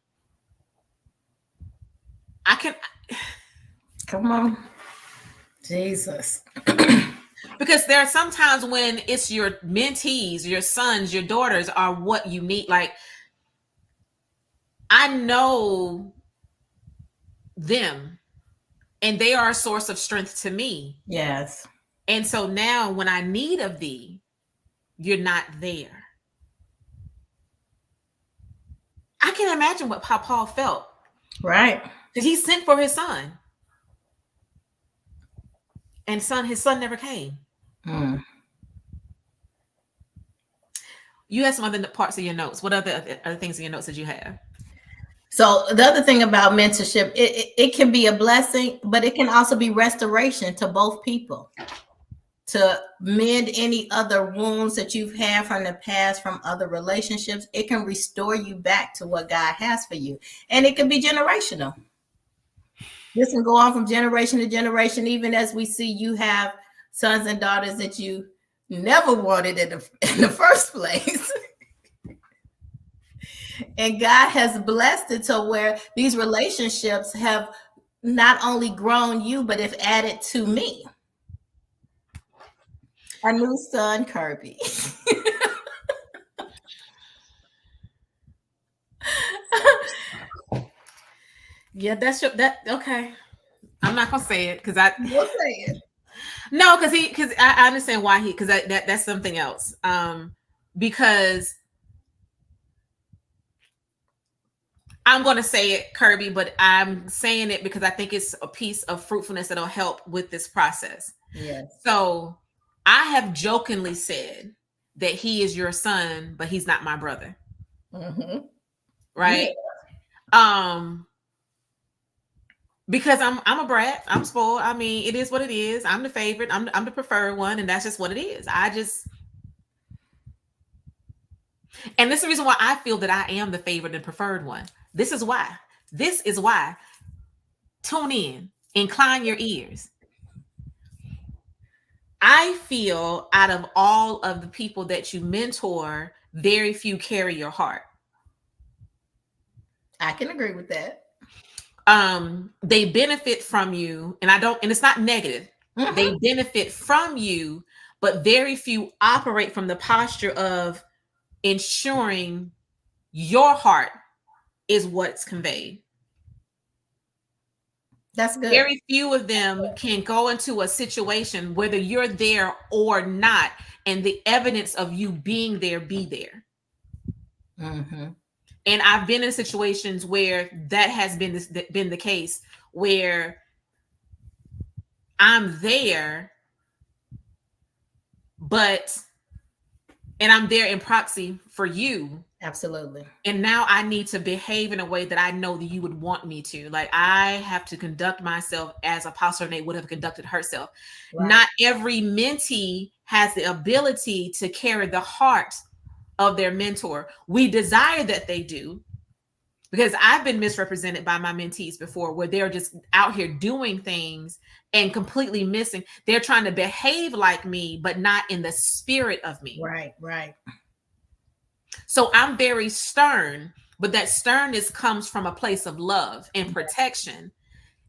Come on, Jesus. Because there are some times when it's your mentees, your sons, your daughters are what you need. Like, I know them and they are a source of strength to me. Yes. And so now when I need of thee, you're not there. I can imagine how Paul felt. Right. Because he sent for his son. And his son never came. You have some other parts of your notes. What other things in your notes that you have? So the other thing about mentorship, it can be a blessing, but it can also be restoration to both people, to mend any other wounds that you've had from the past, from other relationships. It can restore you back to what God has for you. And it can be generational. This can go on from generation to generation, even as we see you have sons and daughters that you never wanted in the first place. And God has blessed it to where these relationships have not only grown you, but have added to me. Our new son, Kirby. Yeah, okay. I'm not gonna say it because We'll say it. No, because I understand why because that's something else. Because I'm going to say it, Kirby, but I'm saying it because I think it's a piece of fruitfulness that'll help with this process. Yes. So I have jokingly said that he is your son, but he's not my brother. Right? Yeah. Because I'm a brat. I'm spoiled. I mean, it is what it is. I'm the favorite. I'm the preferred one, and that's just what it is. And this is the reason why I feel that I am the favored and preferred one. This is why. This is why. Tune in, incline your ears. I feel out of all of the people that you mentor, very few carry your heart. I can agree with that. They benefit from you, and it's not negative. Mhm. They benefit from you, but very few operate from the posture of ensuring your heart is what's conveyed. That's good. Very few of them can go into a situation, whether you're there or not, and the evidence of you being there be there. Mm-hmm. And I've been in situations where that has been the case, where I'm there, and I'm there in proxy for you. Absolutely. And now I need to behave in a way that I know that you would want me to. Like, I have to conduct myself as Apostle Renee would have conducted herself. Right. Not every mentee has the ability to carry the heart of their mentor. We desire that they do, because I've been misrepresented by my mentees before, where they're just out here doing things and completely missing. They're trying to behave like me, but not in the spirit of me. Right, right. So I'm very stern, but that sternness comes from a place of love and protection.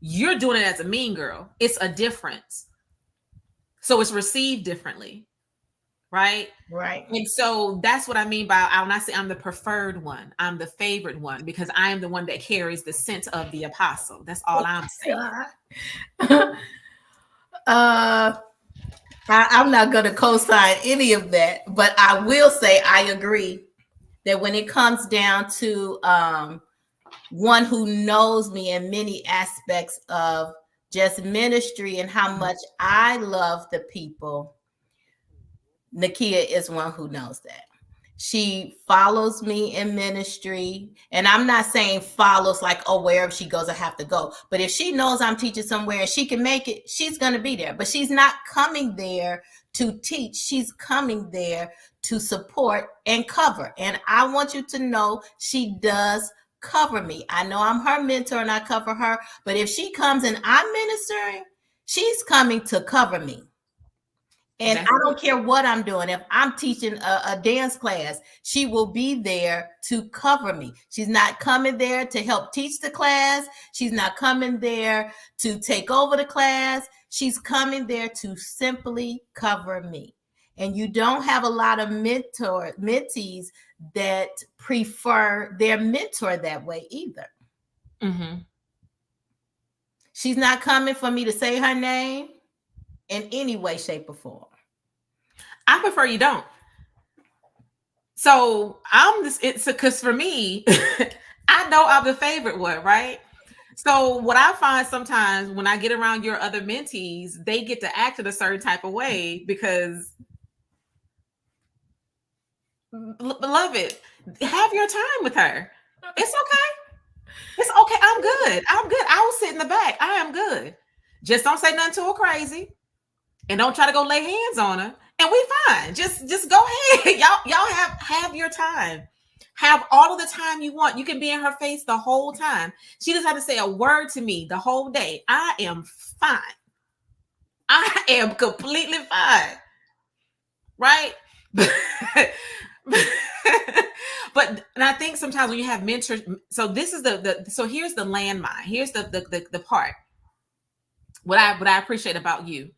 You're doing it as a mean girl. It's a difference. So it's received differently. Right? Right. And so that's what I mean by when I say I'm the preferred one, I'm the favorite one, because I am the one that carries the scent of the apostle. That's all I'm saying. I'm not going to co-sign any of that, but I will say I agree that when it comes down to one who knows me in many aspects of just ministry and how much I love the people, Nakia is one who knows that. She follows me in ministry, and I'm not saying follows like, oh, wherever she goes, I have to go. But if she knows I'm teaching somewhere and she can make it, she's going to be there. But she's not coming there to teach. She's coming there to support and cover. And I want you to know she does cover me. I know I'm her mentor and I cover her. But if she comes and I'm ministering, she's coming to cover me. And I don't care what I'm doing. If I'm teaching a dance class, she will be there to cover me. She's not coming there to help teach the class. She's not coming there to take over the class. She's coming there to simply cover me. And you don't have a lot of mentees that prefer their mentor that way either. Mm-hmm. She's not coming for me to say her name in any way, shape, or form. I prefer you don't. So it's because for me, I know I'm the favorite one, right? So what I find sometimes when I get around your other mentees, they get to act in a certain type of way because, beloved, have your time with her. It's okay. It's okay. I'm good. I will sit in the back. I am good. Just don't say nothing to her crazy. And don't try to go lay hands on her. And we fine. Just go ahead. Y'all have your time. Have all of the time you want. You can be in her face the whole time. She doesn't have to say a word to me the whole day. I am fine. I am completely fine. Right? But and I think sometimes when you have mentors, so this is so here's the landmine. Here's the part. What I appreciate about you.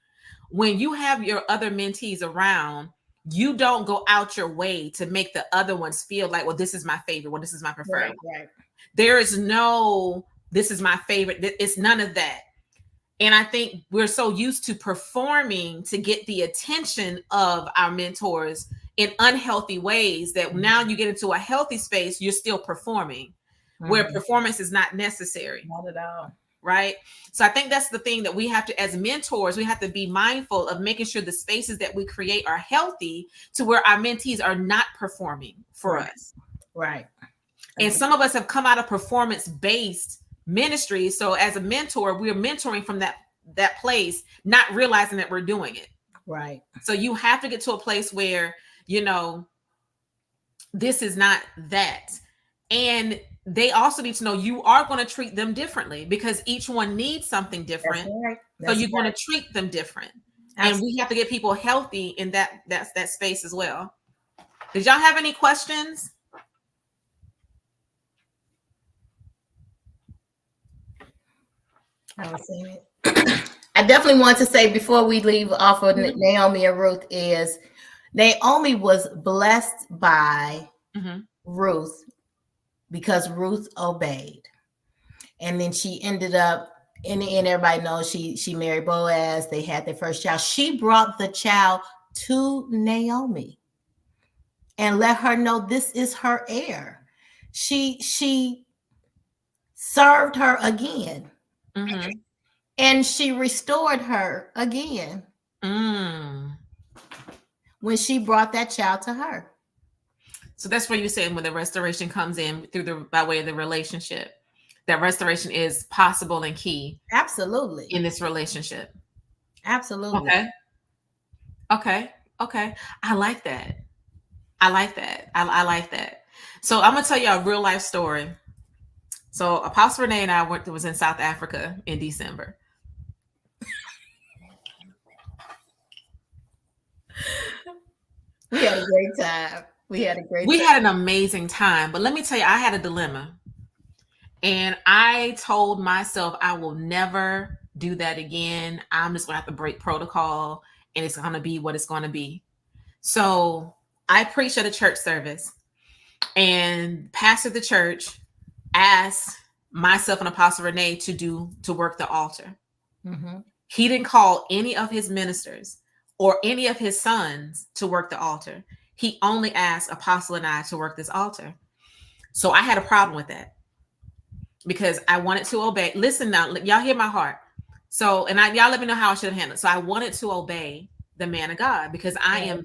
When you have your other mentees around, you don't go out your way to make the other ones feel like, well, this is my favorite. Well, this is my preferred. Right. There is no, this is my favorite. It's none of that. And I think we're so used to performing to get the attention of our mentors in unhealthy ways that now you get into a healthy space, you're still performing, where performance is not necessary. Not at all. Right. So I think that's the thing that we have to, as mentors, we have to be mindful of making sure the spaces that we create are healthy to where our mentees are not performing for us. Right. And some of us have come out of performance-based ministry. So as a mentor, we're mentoring from that place, not realizing that we're doing it. Right. So you have to get to a place where, you know, This is not that. And they also need to know you are going to treat them differently because each one needs something different. That's right. So you're going to treat them different. Absolutely. And we have to get people healthy in that space as well. Did y'all have any questions? I was saying it. I definitely want to say before we leave off of Naomi and Ruth is Naomi was blessed by Ruth because Ruth obeyed. And then she ended up, in the end, everybody knows she married Boaz. They had their first child. She brought the child to Naomi and let her know this is her heir. She served her again. Mm-hmm. And she restored her again when she brought that child to her. So that's where you're saying when the restoration comes in by way of the relationship, that restoration is possible and key. Absolutely. In this relationship. Absolutely. Okay. I like that. I like that. So I'm going to tell you a real life story. So Apostle Renee and I was in South Africa in December. We had a great time. We had an amazing time. But let me tell you, I had a dilemma. And I told myself I will never do that again. I'm just going to have to break protocol and it's going to be what it's going to be. So I preached at a church service and pastor of the church asked myself and Apostle Renee to work the altar. Mm-hmm. He didn't call any of his ministers or any of his sons to work the altar. He only asked Apostle and I to work this altar. So I had a problem with that because I wanted to obey. Listen now, y'all hear my heart. So, and y'all let me know how I should have handled it. So I wanted to obey the man of God because I am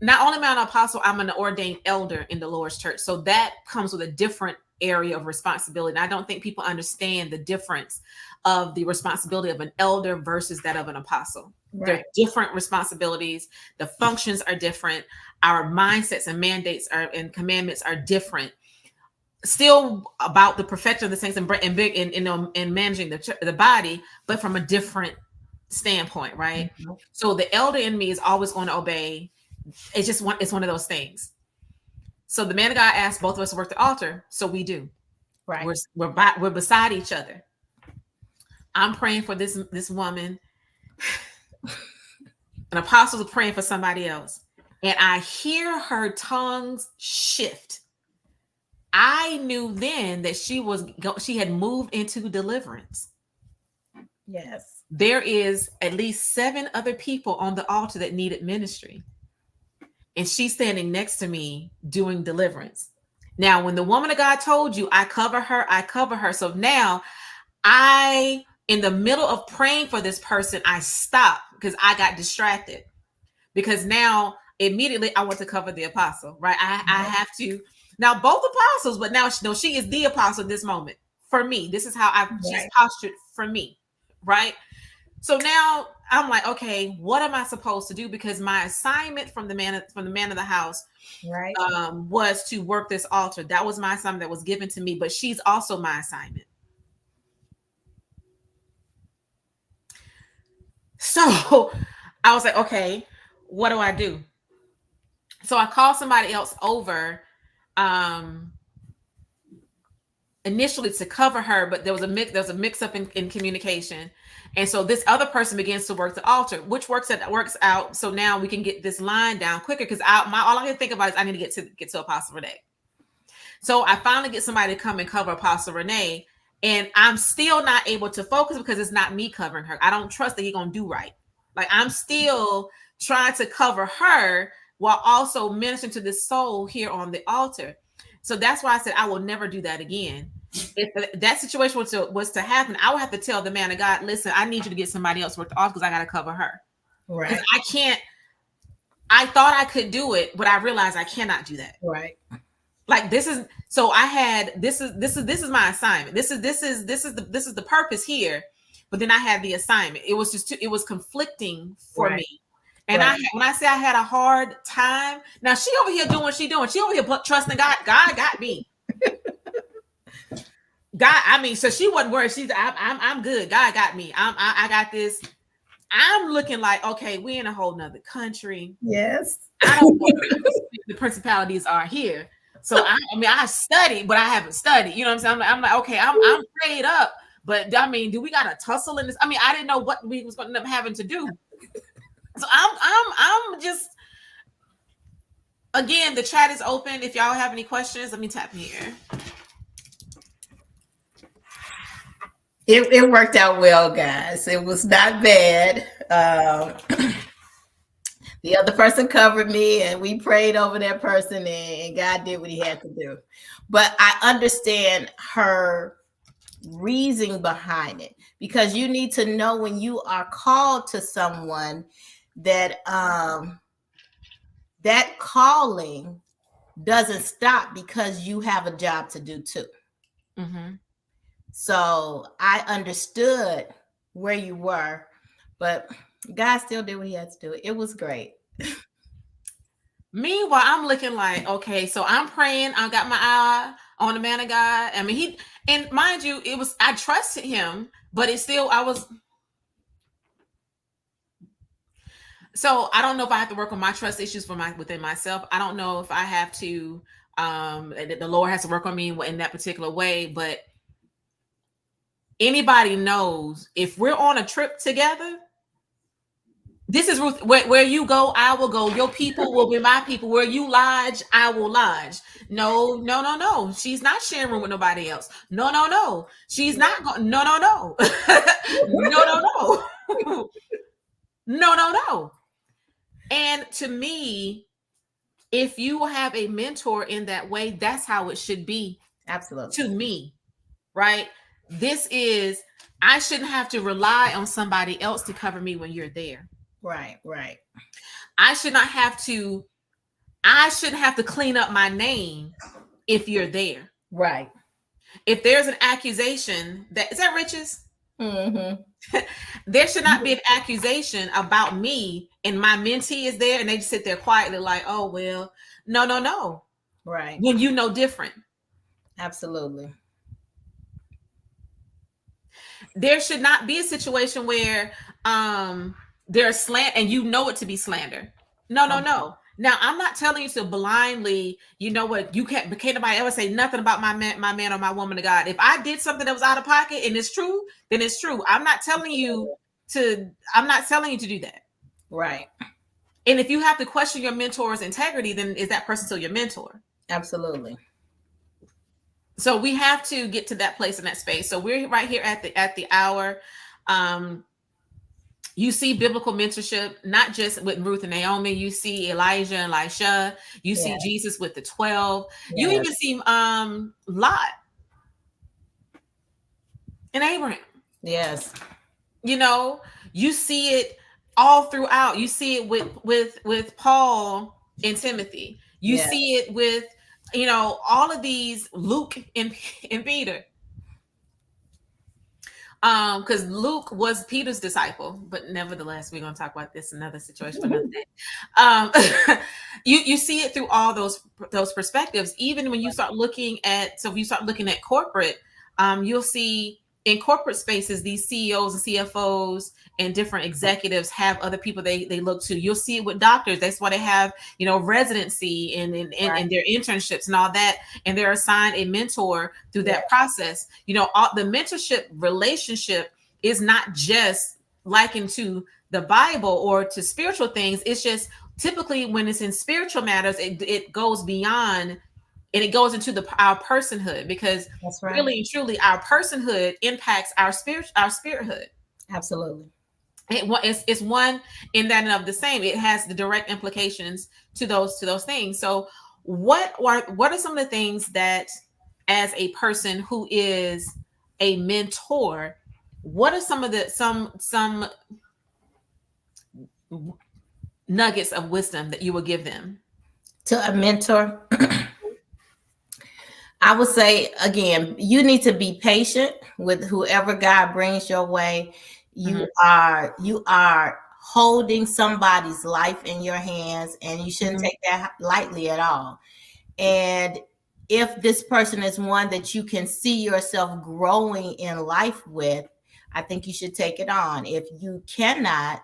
not only am I an apostle, I'm an ordained elder in the Lord's church. So that comes with a different area of responsibility. And I don't think people understand the difference of the responsibility of an elder versus that of an apostle. Right. They're different responsibilities. The functions are different. Our mindsets and mandates and commandments are different. Still about the perfection of the saints and managing the body, but from a different standpoint, right? Mm-hmm. So the elder in me is always going to obey. It's one of those things. So the man of God asked both of us to work the altar, so we do. Right. We're beside each other. I'm praying for this woman. An apostle is praying for somebody else, and I hear her tongues shift. I knew then that she had moved into deliverance. Yes. There is at least 7 other people on the altar that needed ministry. And she's standing next to me doing deliverance. Now, when the woman of God told you, I cover her. So now in the middle of praying for this person, I stopped because I got distracted. Because now immediately I want to cover the apostle, right? I have to. Now, both apostles, but now she is the apostle in this moment for me. This is how she's postured for me, right? So now I'm like, okay, what am I supposed to do? Because my assignment from the man of the house was to work this altar. That was my assignment that was given to me, but she's also my assignment. So I was like, okay, what do I do? So I called somebody else over initially to cover her, but there was a mix up in communication. And so this other person begins to work the altar, which works out. So now we can get this line down quicker because all I can think about is I need to get to Apostle Renee. So I finally get somebody to come and cover Apostle Renee, and I'm still not able to focus because it's not me covering her. I don't trust that he's gonna do right. Like I'm still trying to cover her while also ministering to this soul here on the altar. So that's why I said I will never do that again. If that situation was to happen, I would have to tell the man of God, listen, I need you to get somebody else worked off because I got to cover her. Right. Because I can't. I thought I could do it, but I realized I cannot do that. Right. Like this is so I had this is my assignment. This is the purpose here. But then I had the assignment. It was conflicting for me. And when I say I had a hard time, now she over here doing what she doing. She over here trusting God. God got me. God, I mean, so she wasn't worried. She's I'm good. God got me. I got this. I'm looking like, okay, we're in a whole nother country. Yes. I don't know what the principalities are here. So I mean, I studied, but I haven't studied. You know what I'm saying? I'm like, okay, I'm prayed up, but I mean, do we got to tussle in this? I mean, I didn't know what we was going to end up having to do. So I'm just, again, the chat is open. If y'all have any questions, let me tap in here. It worked out well, guys. It was not bad. The other person covered me, and we prayed over that person, and God did what he had to do. But I understand her reasoning behind it, because you need to know when you are called to someone that that calling doesn't stop because you have a job to do too. Mm-hmm. So I understood where you were, but God still did what he had to do. It was great. Meanwhile, I'm looking like, okay, so I'm praying. I got my eye on the man of God. I mean, and mind you, I trusted him, but it's still, so I don't know if I have to work on my trust issues within myself. I don't know if I have to, the Lord has to work on me in that particular way, but anybody knows if we're on a trip together, this is Ruth. Where you go, I will go. Your people will be my people. Where you lodge, I will lodge. No. She's not sharing room with nobody else. No. She's not going. No. No. And to me, if you have a mentor in that way, that's how it should be. Absolutely. To me, right? I shouldn't have to rely on somebody else to cover me when you're there. Right. I shouldn't have to clean up my name if you're there. Right. If there's an accusation is that Riches? Mm-hmm. There should not be an accusation about me and my mentee is there and they just sit there quietly like, oh, well, no. Right. When you know different. Absolutely. There should not be a situation where there's slander and you know it to be slander. No. Now, I'm not telling you to blindly, you know what, can't nobody ever say nothing about my man or my woman of God. If I did something that was out of pocket and it's true, then it's true. I'm not telling you to do that. Right. And if you have to question your mentor's integrity, then is that person still your mentor? Absolutely. So we have to get to that place in that space. So we're right here at the hour. You see biblical mentorship, not just with Ruth and Naomi. You see Elijah and Elisha. You see Jesus with the 12. Yes. You even see Lot and Abraham. Yes. You know, you see it all throughout. You see it with Paul and Timothy. You see it with, you know, all of these, Luke and Peter. Because Luke was Peter's disciple, but nevertheless, we're going to talk about this another situation for another day. You see it through all those perspectives. Even when you start looking at, if you start looking at corporate, you'll see in corporate spaces, these CEOs and CFOs and different executives have other people they look to. You'll see it with doctors. That's why they have, you know, residency and their internships and all that. And they're assigned a mentor through that process. You know, the mentorship relationship is not just likened to the Bible or to spiritual things. It's just typically when it's in spiritual matters, it goes beyond. And it goes into our personhood, because really and truly our personhood impacts our spirithood. Absolutely. It's one in that and of the same. It has the direct implications to those things. So what are some of the things that, as a person who is a mentor, what are some of the some nuggets of wisdom that you will give them to a mentor? I would say, again, you need to be patient with whoever God brings your way. You are holding somebody's life in your hands, and you shouldn't take that lightly at all. And if this person is one that you can see yourself growing in life with, I think you should take it on. If you cannot,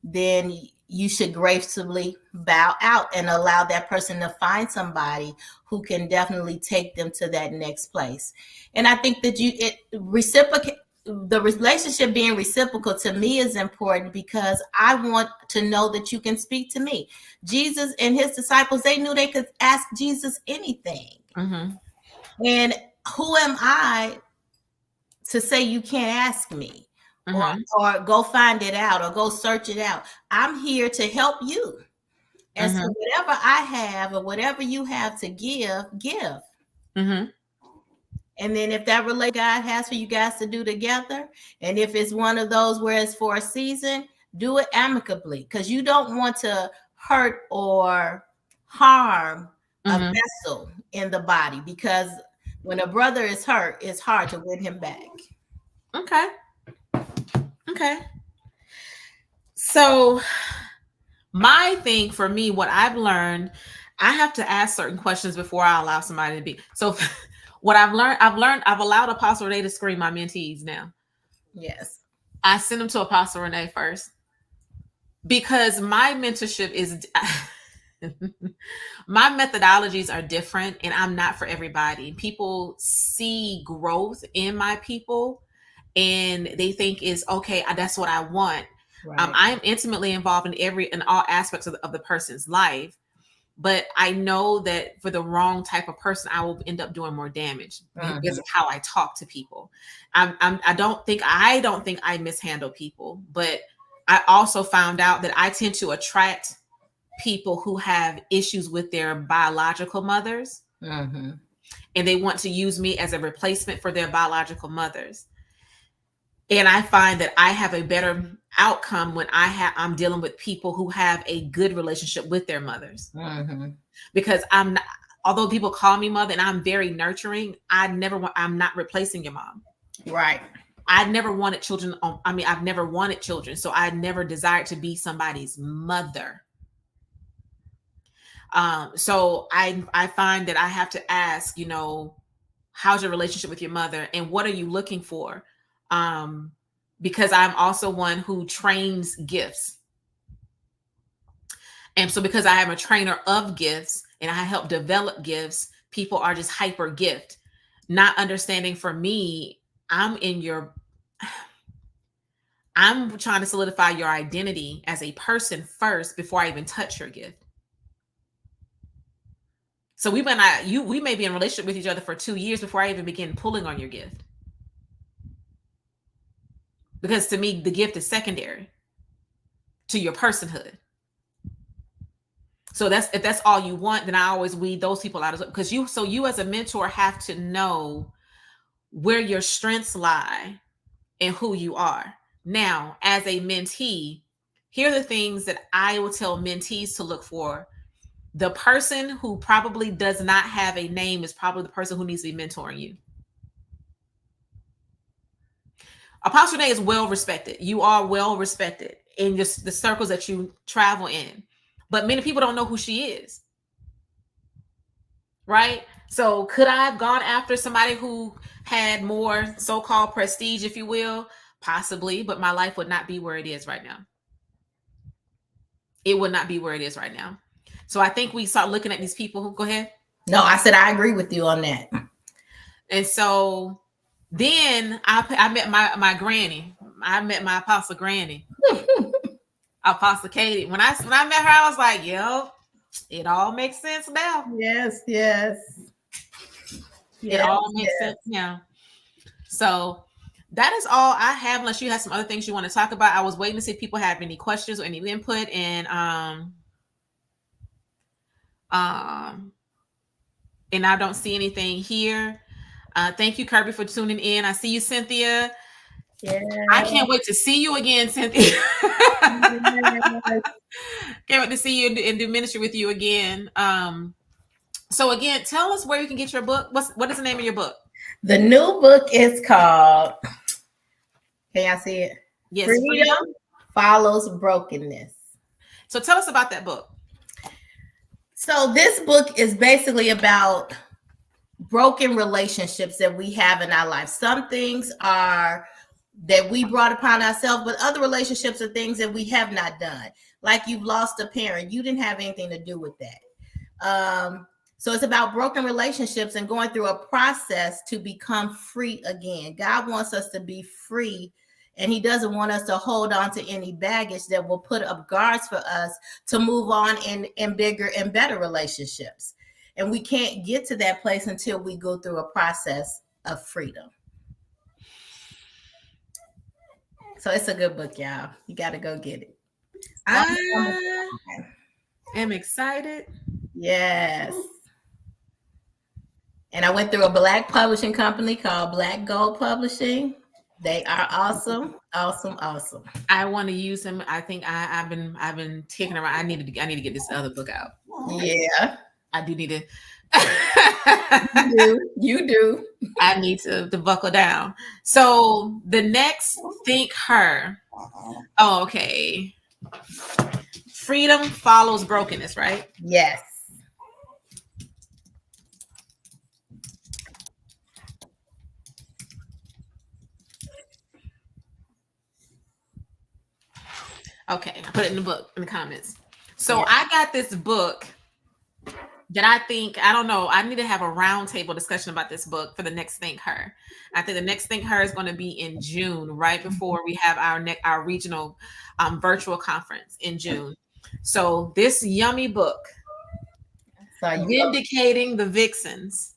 then you should gracefully bow out and allow that person to find somebody who can definitely take them to that next place. And I think that the relationship being reciprocal to me is important, because I want to know that you can speak to me. Jesus and his disciples, they knew they could ask Jesus anything. Mm-hmm. And who am I to say you can't ask me? Or go find it out, or go search it out? I'm here to help you. And so whatever I have or whatever you have to give. And then if that relationship God has for you guys to do together, and if it's one of those where it's for a season, do it amicably, because you don't want to hurt or harm a vessel in the body, because when a brother is hurt, it's hard to win him back. Okay. So my thing for me, what I've learned, I have to ask certain questions before I allow somebody to be. So what I've allowed Apostle Renee to screen my mentees now. Yes. I send them to Apostle Renee first, because my mentorship is, my methodologies are different, and I'm not for everybody. People see growth in my people, and they think is okay. That's what I want. Right. I'm intimately involved in all aspects of the person's life, but I know that for the wrong type of person, I will end up doing more damage because of how I talk to people. I don't think I mishandle people, but I also found out that I tend to attract people who have issues with their biological mothers, and they want to use me as a replacement for their biological mothers. And I find that I have a better outcome when I'm dealing with people who have a good relationship with their mothers. Because although people call me mother and I'm very nurturing, I'm not replacing your mom. Right. I never wanted children. I've never wanted children. So I never desired to be somebody's mother. So I find that I have to ask, how's your relationship with your mother, and what are you looking for? Because I'm also one who trains gifts. And so because I am a trainer of gifts and I help develop gifts, people are just hyper gift, not understanding for me, I'm trying to solidify your identity as a person first before I even touch your gift. So we may be in a relationship with each other for 2 years before I even begin pulling on your gift. Because to me, the gift is secondary to your personhood. So if that's all you want, then I always weed those people out. Because you as a mentor have to know where your strengths lie and who you are. Now, as a mentee, here are the things that I will tell mentees to look for. The person who probably does not have a name is probably the person who needs to be mentoring you. Apostle Renee is well respected. You are well respected in just the circles that you travel in, but many people don't know who she is. Right? So could I have gone after somebody who had more so-called prestige, if you will? Possibly, but my life would not be where it is right now. It would not be where it is right now. So I think we start looking at these people who, go ahead. No, I said I agree with you on that. And so then I met my granny. I met my apostle granny, Apostle Katie. When I met her, I was like, yo, it all makes sense now. Yes. It all makes sense now. So that is all I have, unless you have some other things you want to talk about. I was waiting to see if people have any questions or any input, and I don't see anything here. Thank you, Kirby, for tuning in. I see you, Cynthia. Yeah. I can't wait to see you again, Cynthia. Yes. Can't wait to see you and do ministry with you again. So again, tell us where you can get your book. What is the name of your book? The new book is called, can y'all see it? Yes, Freedom follows brokenness. So tell us about that book. So this book is basically about broken relationships that we have in our life. Some things are that we brought upon ourselves, but other relationships are things that we have not done. Like you've lost a parent. You didn't have anything to do with that. So it's about broken relationships and going through a process to become free again. God wants us to be free, and he doesn't want us to hold on to any baggage that will put up guards for us to move on in bigger and better relationships. And we can't get to that place until we go through a process of freedom. So it's a good book, y'all. You got to go get it. I am excited. Yes. And I went through a Black publishing company called Black Gold Publishing. They are awesome, awesome, awesome. I want to use them. I think I've been kicking around. I need to get this other book out. Yeah, I do need to. You do. I need to buckle down. So the next Think Her. Oh, okay. Freedom follows brokenness, right? Yes. Okay, I put it in the book in the comments. So I got this book that I think, I don't know, I need to have a roundtable discussion about this book for the next Think Her. I think the next Think Her is going to be in June, right before we have our regional virtual conference in June. So this yummy book, Vindicating the Vixens,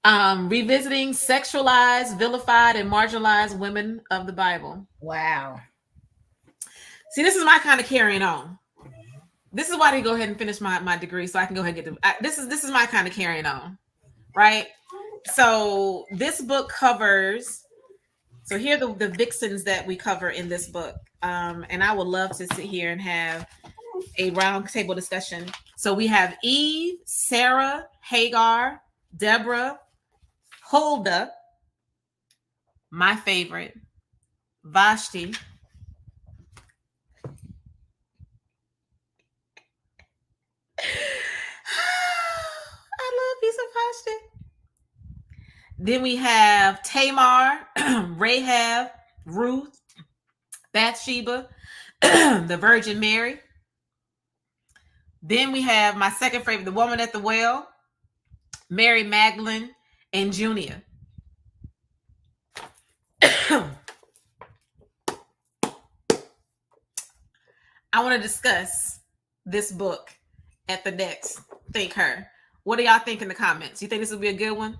revisiting sexualized, vilified, and marginalized women of the Bible. Wow. See, this is my kind of carrying on. This is why I go ahead and finish my degree, so I can go ahead and get this is my kind of carrying on, right? So this book covers. So here are the vixens that we cover in this book, and I would love to sit here and have a round table discussion. So we have Eve, Sarah, Hagar, Deborah, Huldah, my favorite, Vashti. I love me some Vashti. Then we have Tamar, Rahab, Ruth, Bathsheba, the Virgin Mary. Then we have my second favorite, the woman at the well, Mary Magdalene, and Junia. I want to discuss this book at the next Think Her. What do y'all think in the comments? You think this will be a good one?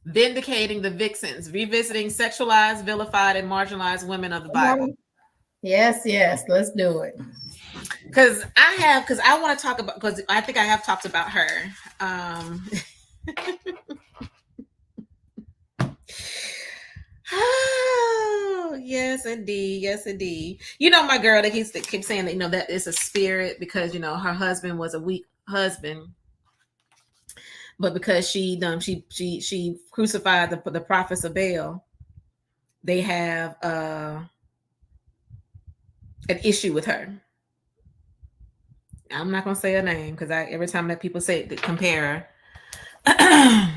Vindicating the Vixens, revisiting sexualized, vilified, and marginalized women of the Bible. Yes, let's do it. Because I want to talk about, because I think I have talked about her. Oh, yes, indeed. You know, my girl that keeps saying that, you know, that it's a spirit because, you know, her husband was a weak husband, but because she crucified the prophets of Baal, they have an issue with her. I'm not gonna say her name because every time that people say it, compare her.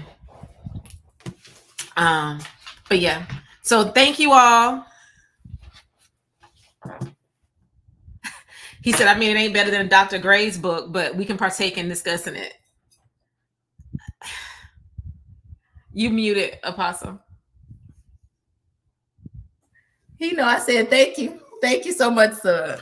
But yeah. So thank you all. He said, I mean, it ain't better than Dr. Gray's book, but we can partake in discussing it. You muted, Apostle. You know, I said thank you. Thank you so much, sir.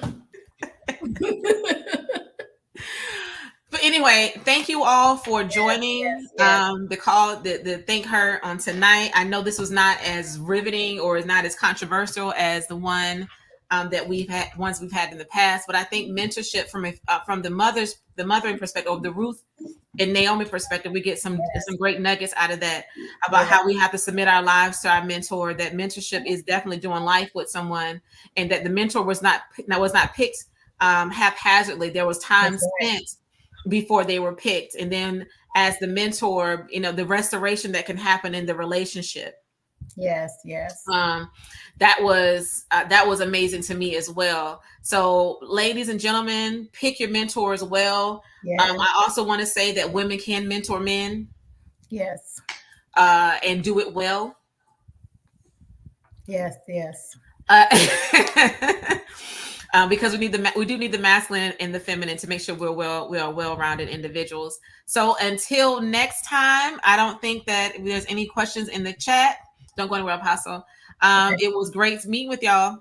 But anyway, thank you all for joining the call, the Think Her on tonight. I know this was not as riveting or is not as controversial as the one that we've had in the past, but I think mentorship from the mothering perspective, or the Ruth and Naomi perspective, we get some great nuggets out of that about how we have to submit our lives to our mentor. That mentorship is definitely doing life with someone, and that the mentor was not picked haphazardly. There was time spent before they were picked, and then as the mentor, you know, the restoration that can happen in the relationship Yes, yes. That was amazing to me as well. So, ladies and gentlemen, pick your mentors well. Yes, I also want to say that women can mentor men yes, and do it well. yes, yes. Because we do need the masculine and the feminine to make sure we are well-rounded individuals. So until next time, I don't think that there's any questions in the chat. Don't go anywhere, Apostle. It was great meeting with y'all.